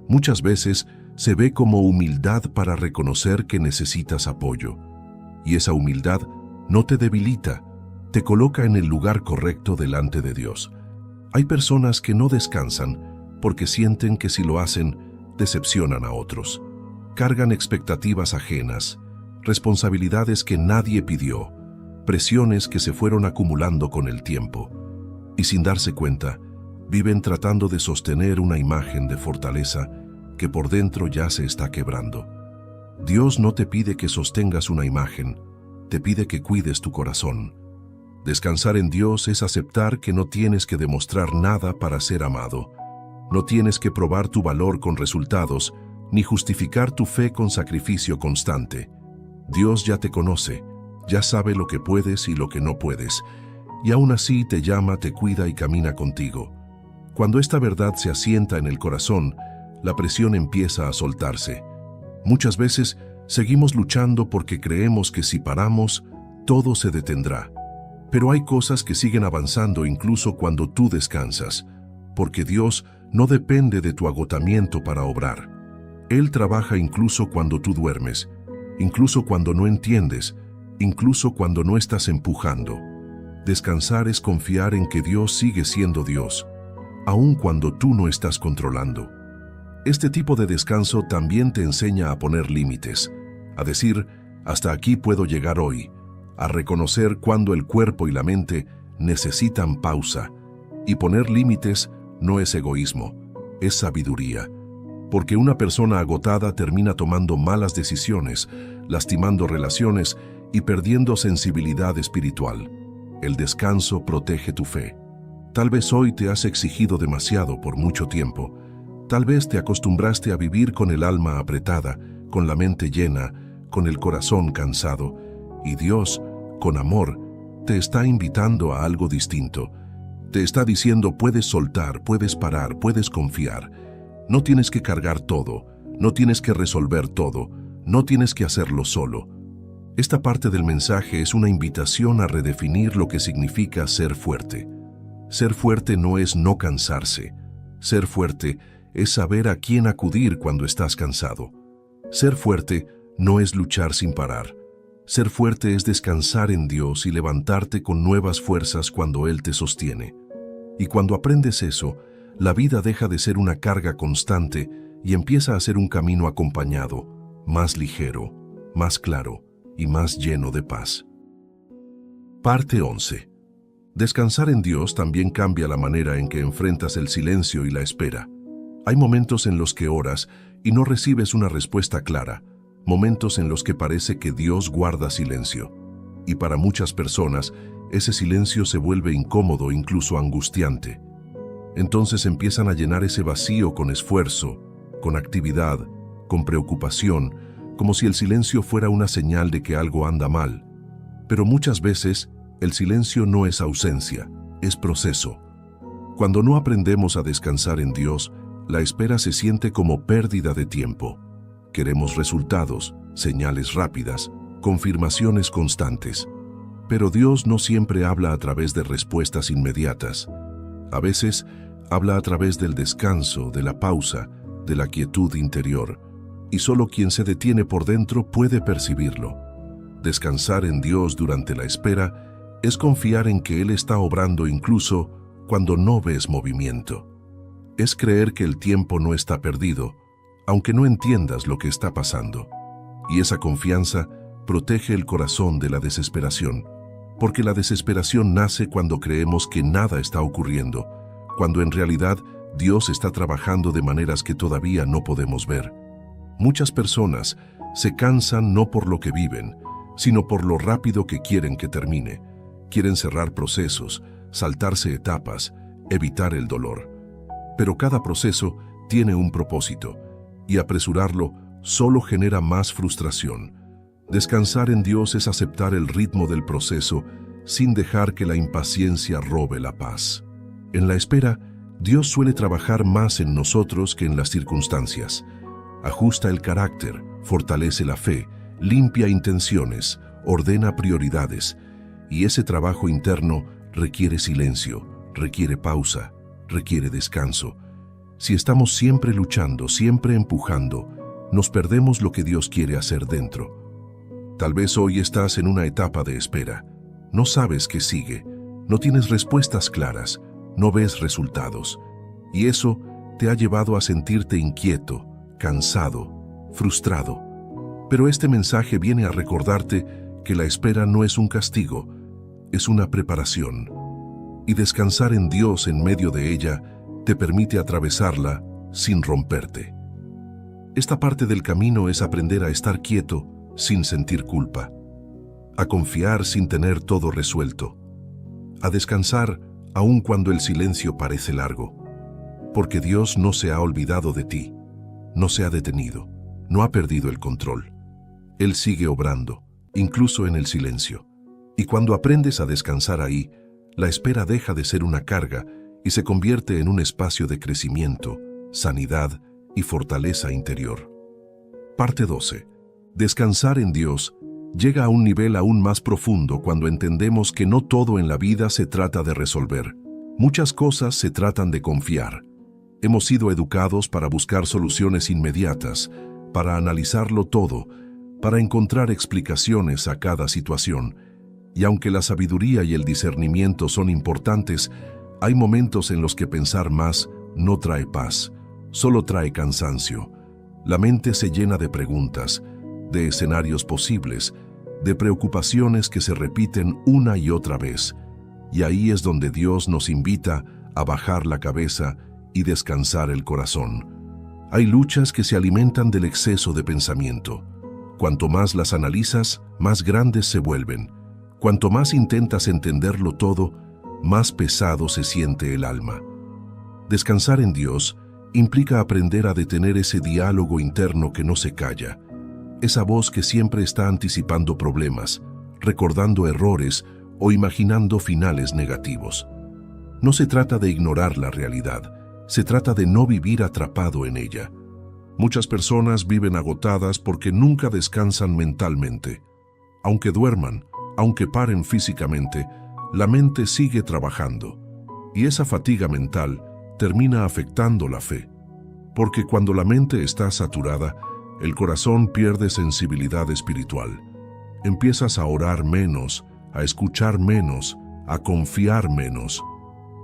Muchas veces se ve como humildad para reconocer que necesitas apoyo. Y esa humildad no te debilita, te coloca en el lugar correcto delante de Dios. Hay personas que no descansan porque sienten que si lo hacen, decepcionan a otros. Cargan expectativas ajenas, responsabilidades que nadie pidió, presiones que se fueron acumulando con el tiempo. Y sin darse cuenta, viven tratando de sostener una imagen de fortaleza que por dentro ya se está quebrando. Dios no te pide que sostengas una imagen, te pide que cuides tu corazón. Descansar en Dios es aceptar que no tienes que demostrar nada para ser amado. No tienes que probar tu valor con resultados, ni justificar tu fe con sacrificio constante. Dios ya te conoce, ya sabe lo que puedes y lo que no puedes, y aún así te llama, te cuida y camina contigo. Cuando esta verdad se asienta en el corazón, la presión empieza a soltarse. Muchas veces seguimos luchando porque creemos que si paramos, todo se detendrá. Pero hay cosas que siguen avanzando incluso cuando tú descansas, porque Dios no depende de tu agotamiento para obrar. Él trabaja incluso cuando tú duermes, incluso cuando no entiendes, incluso cuando no estás empujando. Descansar es confiar en que Dios sigue siendo Dios, aun cuando tú no estás controlando. Este tipo de descanso también te enseña a poner límites, a decir, hasta aquí puedo llegar hoy, a reconocer cuando el cuerpo y la mente necesitan pausa. Y poner límites no es egoísmo, es sabiduría. Porque una persona agotada termina tomando malas decisiones, lastimando relaciones y perdiendo sensibilidad espiritual. El descanso protege tu fe. Tal vez hoy te has exigido demasiado por mucho tiempo. Tal vez te acostumbraste a vivir con el alma apretada, con la mente llena, con el corazón cansado. Y Dios, con amor, te está invitando a algo distinto. Te está diciendo puedes soltar, puedes parar, puedes confiar. No tienes que cargar todo, no tienes que resolver todo, no tienes que hacerlo solo. Esta parte del mensaje es una invitación a redefinir lo que significa ser fuerte. Ser fuerte no es no cansarse. Ser fuerte es saber a quién acudir cuando estás cansado. Ser fuerte no es luchar sin parar. Ser fuerte es descansar en Dios y levantarte con nuevas fuerzas cuando Él te sostiene. Y cuando aprendes eso, la vida deja de ser una carga constante y empieza a ser un camino acompañado, más ligero, más claro y más lleno de paz. Parte 11. Descansar en Dios también cambia la manera en que enfrentas el silencio y la espera. Hay momentos en los que oras y no recibes una respuesta clara, momentos en los que parece que Dios guarda silencio. Y para muchas personas, ese silencio se vuelve incómodo, incluso angustiante. Entonces empiezan a llenar ese vacío con esfuerzo, con actividad, con preocupación, como si el silencio fuera una señal de que algo anda mal. Pero muchas veces, el silencio no es ausencia, es proceso. Cuando no aprendemos a descansar en Dios, la espera se siente como pérdida de tiempo. Queremos resultados, señales rápidas, confirmaciones constantes. Pero Dios no siempre habla a través de respuestas inmediatas. A veces, habla a través del descanso, de la pausa, de la quietud interior. Y solo quien se detiene por dentro puede percibirlo. Descansar en Dios durante la espera es confiar en que Él está obrando incluso cuando no ves movimiento. Es creer que el tiempo no está perdido, aunque no entiendas lo que está pasando. Y esa confianza protege el corazón de la desesperación, porque la desesperación nace cuando creemos que nada está ocurriendo, cuando en realidad Dios está trabajando de maneras que todavía no podemos ver. Muchas personas se cansan no por lo que viven, sino por lo rápido que quieren que termine. Quieren cerrar procesos, saltarse etapas, evitar el dolor. Pero cada proceso tiene un propósito, y apresurarlo solo genera más frustración. Descansar en Dios es aceptar el ritmo del proceso sin dejar que la impaciencia robe la paz. En la espera, Dios suele trabajar más en nosotros que en las circunstancias. Ajusta el carácter, fortalece la fe, limpia intenciones, ordena prioridades, y ese trabajo interno requiere silencio, requiere pausa, requiere descanso. Si estamos siempre luchando, siempre empujando, nos perdemos lo que Dios quiere hacer dentro. Tal vez hoy estás en una etapa de espera. No sabes qué sigue, no tienes respuestas claras, no ves resultados. Y eso te ha llevado a sentirte inquieto, cansado, frustrado. Pero este mensaje viene a recordarte que la espera no es un castigo, es una preparación. Y descansar en Dios en medio de ella te permite atravesarla sin romperte. Esta parte del camino es aprender a estar quieto sin sentir culpa, a confiar sin tener todo resuelto, a descansar aun cuando el silencio parece largo, porque Dios no se ha olvidado de ti, no se ha detenido, no ha perdido el control. Él sigue obrando, incluso en el silencio. Y cuando aprendes a descansar ahí, la espera deja de ser una carga y se convierte en un espacio de crecimiento, sanidad y fortaleza interior. Parte 12. Descansar en Dios llega a un nivel aún más profundo cuando entendemos que no todo en la vida se trata de resolver. Muchas cosas se tratan de confiar. Hemos sido educados para buscar soluciones inmediatas, para analizarlo todo, para encontrar explicaciones a cada situación. Y aunque la sabiduría y el discernimiento son importantes, hay momentos en los que pensar más no trae paz, solo trae cansancio. La mente se llena de preguntas, de escenarios posibles, de preocupaciones que se repiten una y otra vez. Y ahí es donde Dios nos invita a bajar la cabeza y descansar el corazón. Hay luchas que se alimentan del exceso de pensamiento. Cuanto más las analizas, más grandes se vuelven. Cuanto más intentas entenderlo todo, más pesado se siente el alma. Descansar en Dios implica aprender a detener ese diálogo interno que no se calla, esa voz que siempre está anticipando problemas, recordando errores o imaginando finales negativos. No se trata de ignorar la realidad, se trata de no vivir atrapado en ella. Muchas personas viven agotadas porque nunca descansan mentalmente. Aunque duerman, aunque paren físicamente, la mente sigue trabajando. Y esa fatiga mental termina afectando la fe. Porque cuando la mente está saturada, el corazón pierde sensibilidad espiritual. Empiezas a orar menos, a escuchar menos, a confiar menos.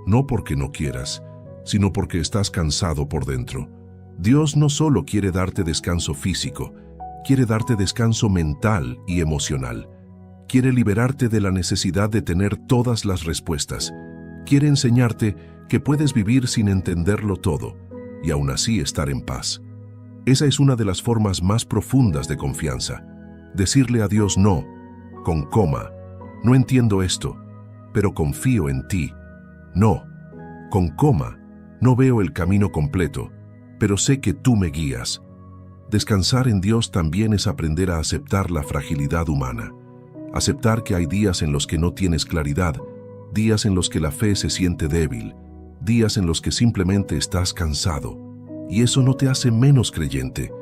No porque no quieras, sino porque estás cansado por dentro. Dios no solo quiere darte descanso físico, quiere darte descanso mental y emocional. Quiere liberarte de la necesidad de tener todas las respuestas. Quiere enseñarte que puedes vivir sin entenderlo todo y aún así estar en paz. Esa es una de las formas más profundas de confianza. Decirle a Dios no, con coma. No entiendo esto, pero confío en ti. No, con coma. No veo el camino completo, pero sé que tú me guías. Descansar en Dios también es aprender a aceptar la fragilidad humana. Aceptar que hay días en los que no tienes claridad, días en los que la fe se siente débil, días en los que simplemente estás cansado. Y eso no te hace menos creyente.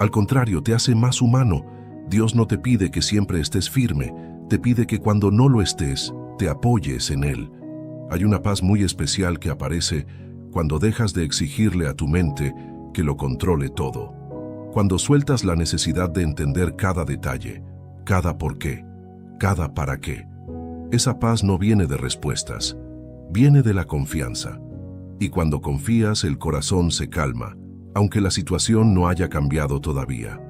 Al contrario, te hace más humano. Dios no te pide que siempre estés firme, te pide que cuando no lo estés, te apoyes en Él. Hay una paz muy especial que aparece cuando dejas de exigirle a tu mente que lo controle todo. Cuando sueltas la necesidad de entender cada detalle, cada por qué, cada para qué. Esa paz no viene de respuestas, viene de la confianza. Y cuando confías, el corazón se calma, aunque la situación no haya cambiado todavía.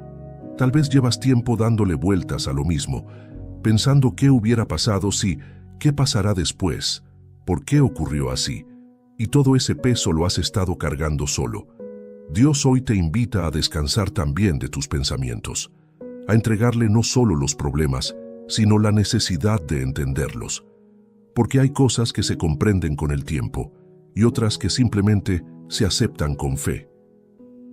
Tal vez llevas tiempo dándole vueltas a lo mismo, pensando qué hubiera pasado si, qué pasará después, por qué ocurrió así, y todo ese peso lo has estado cargando solo. Dios hoy te invita a descansar también de tus pensamientos, a entregarle no solo los problemas, sino la necesidad de entenderlos. Porque hay cosas que se comprenden con el tiempo y otras que simplemente se aceptan con fe.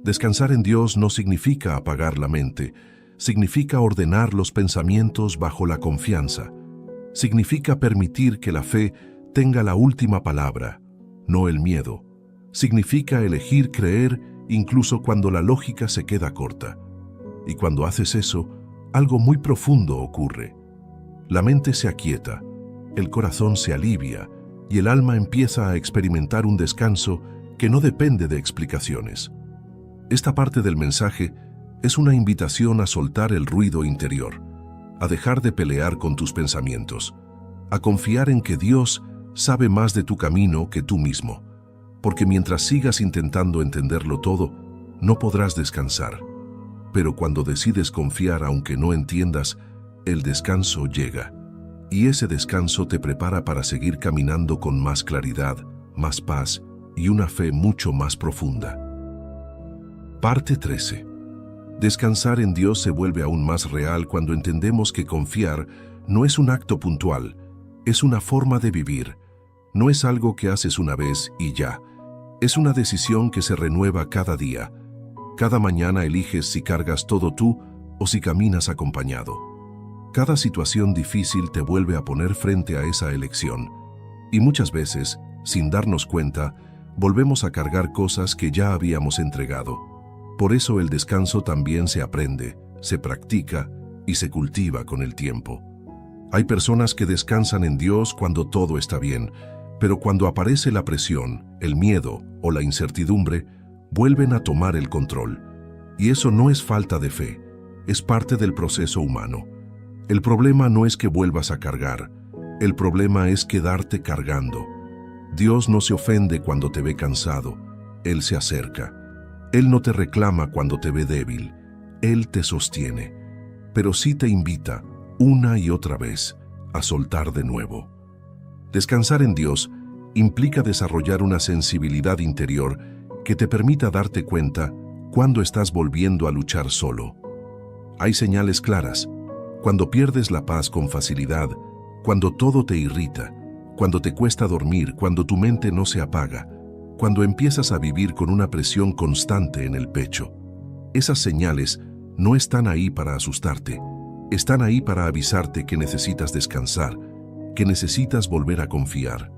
Descansar en Dios no significa apagar la mente, significa ordenar los pensamientos bajo la confianza. Significa permitir que la fe tenga la última palabra, no el miedo. Significa elegir creer incluso cuando la lógica se queda corta. Y cuando haces eso, algo muy profundo ocurre. La mente se aquieta, el corazón se alivia y el alma empieza a experimentar un descanso que no depende de explicaciones. Esta parte del mensaje es una invitación a soltar el ruido interior, a dejar de pelear con tus pensamientos, a confiar en que Dios sabe más de tu camino que tú mismo, porque mientras sigas intentando entenderlo todo, no podrás descansar. Pero cuando decides confiar aunque no entiendas, el descanso llega. Y ese descanso te prepara para seguir caminando con más claridad, más paz y una fe mucho más profunda. Parte 13. Descansar en Dios se vuelve aún más real cuando entendemos que confiar no es un acto puntual, es una forma de vivir. No es algo que haces una vez y ya. Es una decisión que se renueva cada día. Cada mañana eliges si cargas todo tú o si caminas acompañado. Cada situación difícil te vuelve a poner frente a esa elección. Y muchas veces, sin darnos cuenta, volvemos a cargar cosas que ya habíamos entregado. Por eso el descanso también se aprende, se practica y se cultiva con el tiempo. Hay personas que descansan en Dios cuando todo está bien, pero cuando aparece la presión, el miedo o la incertidumbre, vuelven a tomar el control. Y eso no es falta de fe, es parte del proceso humano. El problema no es que vuelvas a cargar, el problema es quedarte cargando. Dios no se ofende cuando te ve cansado, Él se acerca. Él no te reclama cuando te ve débil, Él te sostiene, pero sí te invita, una y otra vez, a soltar de nuevo. Descansar en Dios implica desarrollar una sensibilidad interior que te permita darte cuenta cuando estás volviendo a luchar solo. Hay señales claras, cuando pierdes la paz con facilidad, cuando todo te irrita, cuando te cuesta dormir, cuando tu mente no se apaga, cuando empiezas a vivir con una presión constante en el pecho. Esas señales no están ahí para asustarte, están ahí para avisarte que necesitas descansar, que necesitas volver a confiar.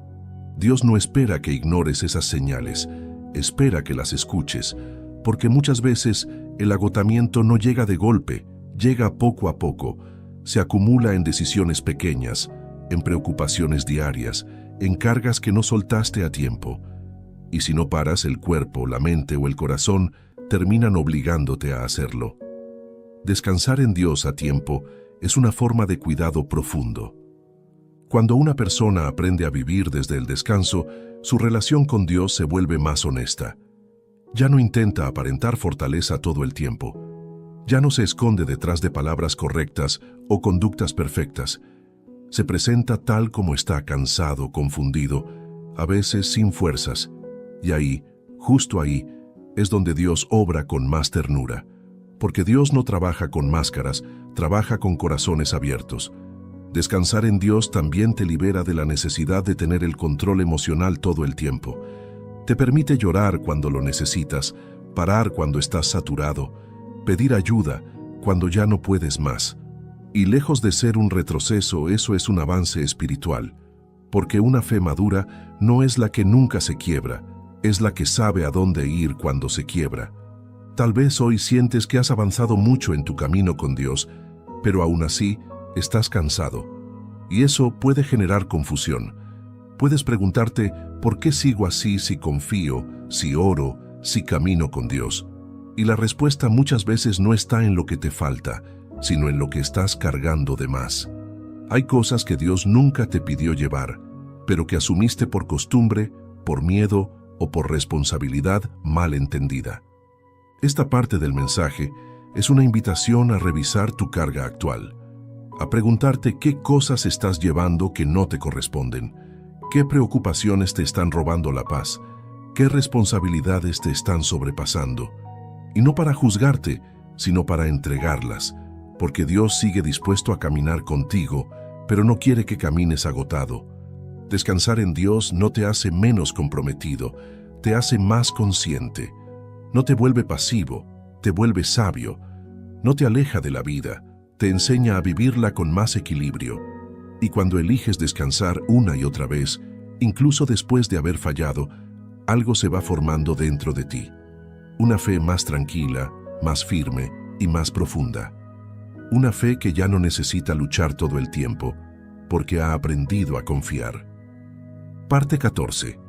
Dios no espera que ignores esas señales, espera que las escuches, porque muchas veces el agotamiento no llega de golpe, llega poco a poco, Se acumula en decisiones pequeñas, en preocupaciones diarias, en cargas que no soltaste a tiempo. Y si no paras, el cuerpo, la mente o el corazón terminan obligándote a hacerlo. Descansar en Dios a tiempo es una forma de cuidado profundo. Cuando una persona aprende a vivir desde el descanso, su relación con Dios se vuelve más honesta. Ya no intenta aparentar fortaleza todo el tiempo. Ya no se esconde detrás de palabras correctas o conductas perfectas. Se presenta tal como está, cansado, confundido, a veces sin fuerzas. Y ahí, justo ahí, es donde Dios obra con más ternura. Porque Dios no trabaja con máscaras, trabaja con corazones abiertos. Descansar en Dios también te libera de la necesidad de tener el control emocional todo el tiempo. Te permite llorar cuando lo necesitas, parar cuando estás saturado, pedir ayuda cuando ya no puedes más. Y lejos de ser un retroceso, eso es un avance espiritual. Porque una fe madura no es la que nunca se quiebra, es la que sabe a dónde ir cuando se quiebra. Tal vez hoy sientes que has avanzado mucho en tu camino con Dios, pero aún así estás cansado. Y eso puede generar confusión. Puedes preguntarte, ¿por qué sigo así si confío, si oro, si camino con Dios? Y la respuesta muchas veces no está en lo que te falta, sino en lo que estás cargando de más. Hay cosas que Dios nunca te pidió llevar, pero que asumiste por costumbre, por miedo o por responsabilidad mal entendida. Esta parte del mensaje es una invitación a revisar tu carga actual, a preguntarte qué cosas estás llevando que no te corresponden, qué preocupaciones te están robando la paz, qué responsabilidades te están sobrepasando. Y no para juzgarte, sino para entregarlas, porque Dios sigue dispuesto a caminar contigo, pero no quiere que camines agotado. Descansar en Dios no te hace menos comprometido, te hace más consciente. No te vuelve pasivo, te vuelve sabio. No te aleja de la vida, te enseña a vivirla con más equilibrio. Y cuando eliges descansar una y otra vez, incluso después de haber fallado, algo se va formando dentro de ti. Una fe más tranquila, más firme y más profunda. Una fe que ya no necesita luchar todo el tiempo, porque ha aprendido a confiar. Parte 14.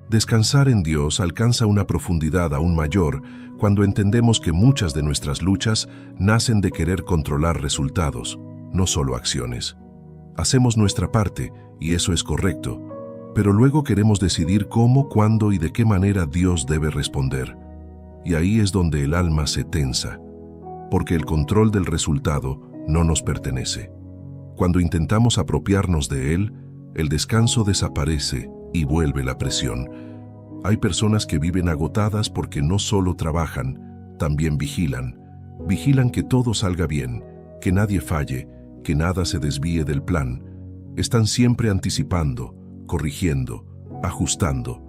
Descansar en Dios alcanza una profundidad aún mayor cuando entendemos que muchas de nuestras luchas nacen de querer controlar resultados, no solo acciones. Hacemos nuestra parte, y eso es correcto, pero luego queremos decidir cómo, cuándo y de qué manera Dios debe responder. Y ahí es donde el alma se tensa, porque el control del resultado no nos pertenece. Cuando intentamos apropiarnos de él, el descanso desaparece y vuelve la presión. Hay personas que viven agotadas porque no solo trabajan, también vigilan. Vigilan que todo salga bien, que nadie falle, que nada se desvíe del plan. Están siempre anticipando, corrigiendo, ajustando.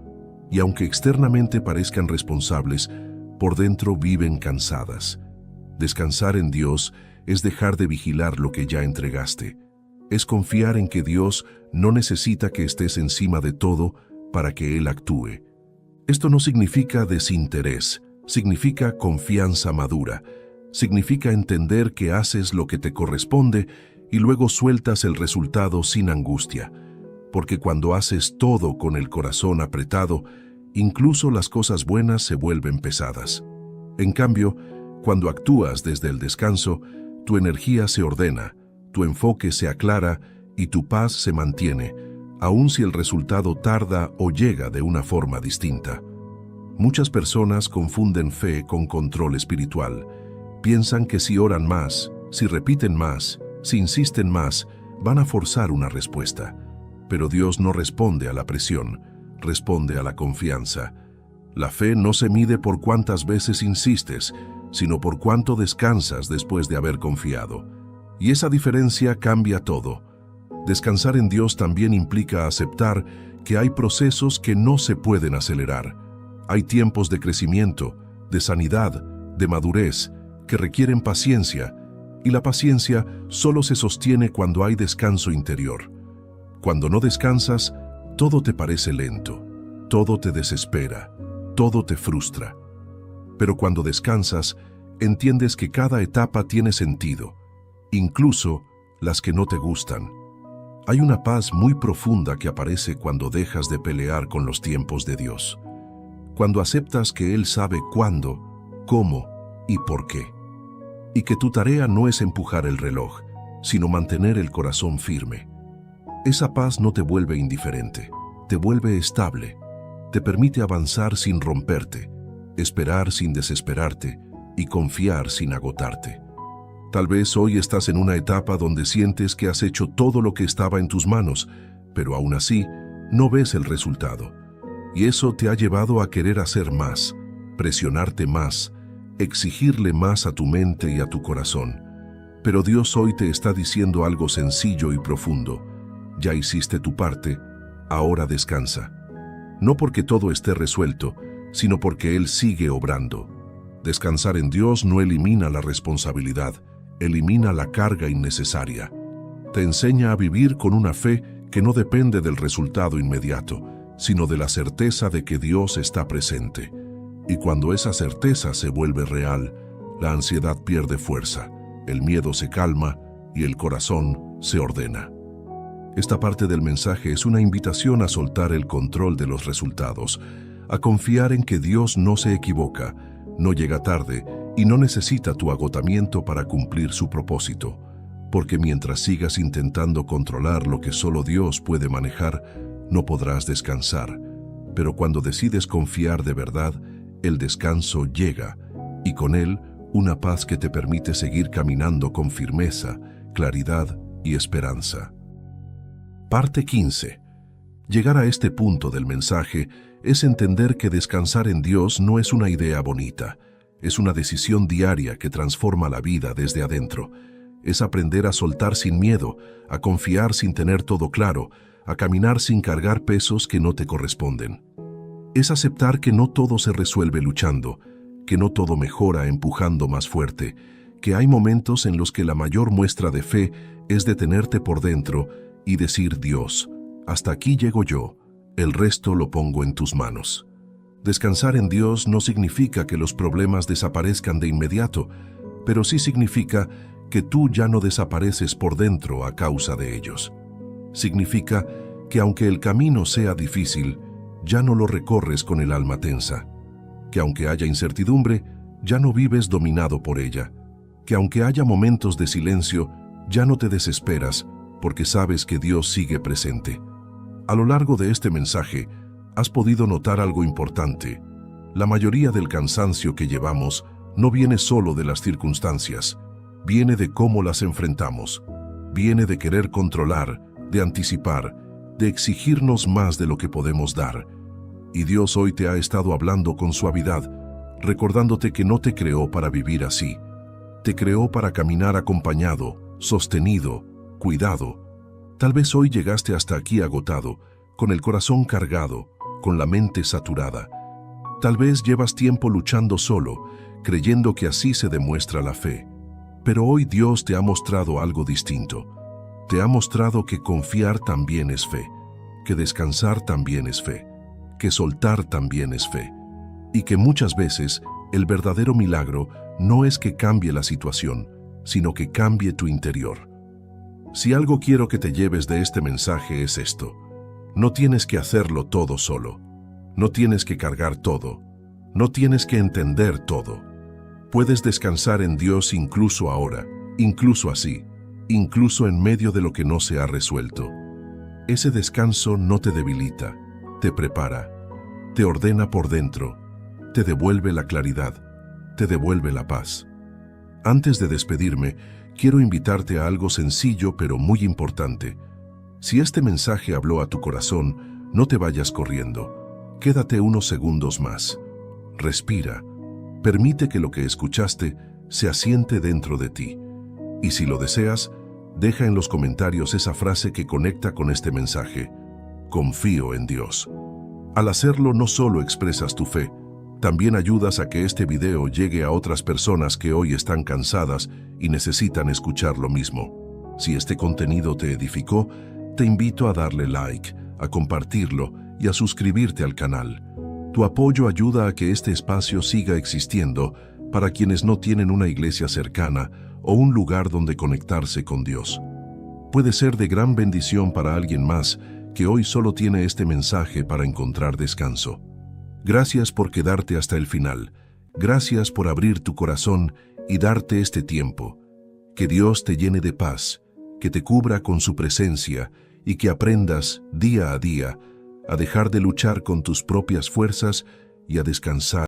Y aunque externamente parezcan responsables, por dentro viven cansadas. Descansar en Dios es dejar de vigilar lo que ya entregaste. Es confiar en que Dios no necesita que estés encima de todo para que Él actúe. Esto no significa desinterés, significa confianza madura. Significa entender que haces lo que te corresponde y luego sueltas el resultado sin angustia. Porque cuando haces todo con el corazón apretado, incluso las cosas buenas se vuelven pesadas. En cambio, cuando actúas desde el descanso, tu energía se ordena, tu enfoque se aclara y tu paz se mantiene, aun si el resultado tarda o llega de una forma distinta. Muchas personas confunden fe con control espiritual. Piensan que si oran más, si repiten más, si insisten más, van a forzar una respuesta. Pero Dios no responde a la presión, responde a la confianza. La fe no se mide por cuántas veces insistes, sino por cuánto descansas después de haber confiado. Y esa diferencia cambia todo. Descansar en Dios también implica aceptar que hay procesos que no se pueden acelerar. Hay tiempos de crecimiento, de sanidad, de madurez, que requieren paciencia, y la paciencia solo se sostiene cuando hay descanso interior. Cuando no descansas, todo te parece lento, todo te desespera, todo te frustra. Pero cuando descansas, entiendes que cada etapa tiene sentido, incluso las que no te gustan. Hay una paz muy profunda que aparece cuando dejas de pelear con los tiempos de Dios, cuando aceptas que Él sabe cuándo, cómo y por qué, y que tu tarea no es empujar el reloj, sino mantener el corazón firme. Esa paz no te vuelve indiferente, te vuelve estable, te permite avanzar sin romperte, esperar sin desesperarte y confiar sin agotarte. Tal vez hoy estás en una etapa donde sientes que has hecho todo lo que estaba en tus manos, pero aún así no ves el resultado. Y eso te ha llevado a querer hacer más, presionarte más, exigirle más a tu mente y a tu corazón. Pero Dios hoy te está diciendo algo sencillo y profundo. Ya hiciste tu parte, ahora descansa. No porque todo esté resuelto, sino porque Él sigue obrando. Descansar en Dios no elimina la responsabilidad, elimina la carga innecesaria. Te enseña a vivir con una fe que no depende del resultado inmediato, sino de la certeza de que Dios está presente. Y cuando esa certeza se vuelve real, la ansiedad pierde fuerza, el miedo se calma y el corazón se ordena. Esta parte del mensaje es una invitación a soltar el control de los resultados, a confiar en que Dios no se equivoca, no llega tarde y no necesita tu agotamiento para cumplir su propósito, porque mientras sigas intentando controlar lo que solo Dios puede manejar, no podrás descansar. Pero cuando decides confiar de verdad, el descanso llega, y con él una paz que te permite seguir caminando con firmeza, claridad y esperanza. Parte 15. Llegar a este punto del mensaje es entender que descansar en Dios no es una idea bonita, es una decisión diaria que transforma la vida desde adentro. Es aprender a soltar sin miedo, a confiar sin tener todo claro, a caminar sin cargar pesos que no te corresponden. Es aceptar que no todo se resuelve luchando, que no todo mejora empujando más fuerte, que hay momentos en los que la mayor muestra de fe es detenerte por dentro y decir: Dios, hasta aquí llego yo, el resto lo pongo en tus manos. Descansar en Dios no significa que los problemas desaparezcan de inmediato, pero sí significa que tú ya no desapareces por dentro a causa de ellos. Significa que aunque el camino sea difícil, ya no lo recorres con el alma tensa, que aunque haya incertidumbre, ya no vives dominado por ella, que aunque haya momentos de silencio, ya no te desesperas porque sabes que Dios sigue presente. A lo largo de este mensaje, has podido notar algo importante. La mayoría del cansancio que llevamos no viene solo de las circunstancias, viene de cómo las enfrentamos, viene de querer controlar, de anticipar, de exigirnos más de lo que podemos dar. Y Dios hoy te ha estado hablando con suavidad, recordándote que no te creó para vivir así. Te creó para caminar acompañado, sostenido, cuidado. Tal vez hoy llegaste hasta aquí agotado, con el corazón cargado, con la mente saturada. Tal vez llevas tiempo luchando solo, creyendo que así se demuestra la fe. Pero hoy Dios te ha mostrado algo distinto. Te ha mostrado que confiar también es fe, que descansar también es fe, que soltar también es fe, y que muchas veces el verdadero milagro no es que cambie la situación, sino que cambie tu interior. Si algo quiero que te lleves de este mensaje es esto: no tienes que hacerlo todo solo, no tienes que cargar todo, no tienes que entender todo. Puedes descansar en Dios incluso ahora, incluso así, incluso en medio de lo que no se ha resuelto. Ese descanso no te debilita, te prepara, te ordena por dentro, te devuelve la claridad, te devuelve la paz. Antes de despedirme, quiero invitarte a algo sencillo pero muy importante. Si este mensaje habló a tu corazón, no te vayas corriendo. Quédate unos segundos más. Respira. Permite que lo que escuchaste se asiente dentro de ti. Y si lo deseas, deja en los comentarios esa frase que conecta con este mensaje: confío en Dios. Al hacerlo, no solo expresas tu fe, también ayudas a que este video llegue a otras personas que hoy están cansadas y necesitan escuchar lo mismo. Si este contenido te edificó, te invito a darle like, a compartirlo y a suscribirte al canal. Tu apoyo ayuda a que este espacio siga existiendo para quienes no tienen una iglesia cercana o un lugar donde conectarse con Dios. puede ser de gran bendición para alguien más que hoy solo tiene este mensaje para encontrar descanso. Gracias por quedarte hasta el final. Gracias por abrir tu corazón y darte este tiempo. Que Dios te llene de paz, que te cubra con su presencia y que aprendas día a día a dejar de luchar con tus propias fuerzas y a descansar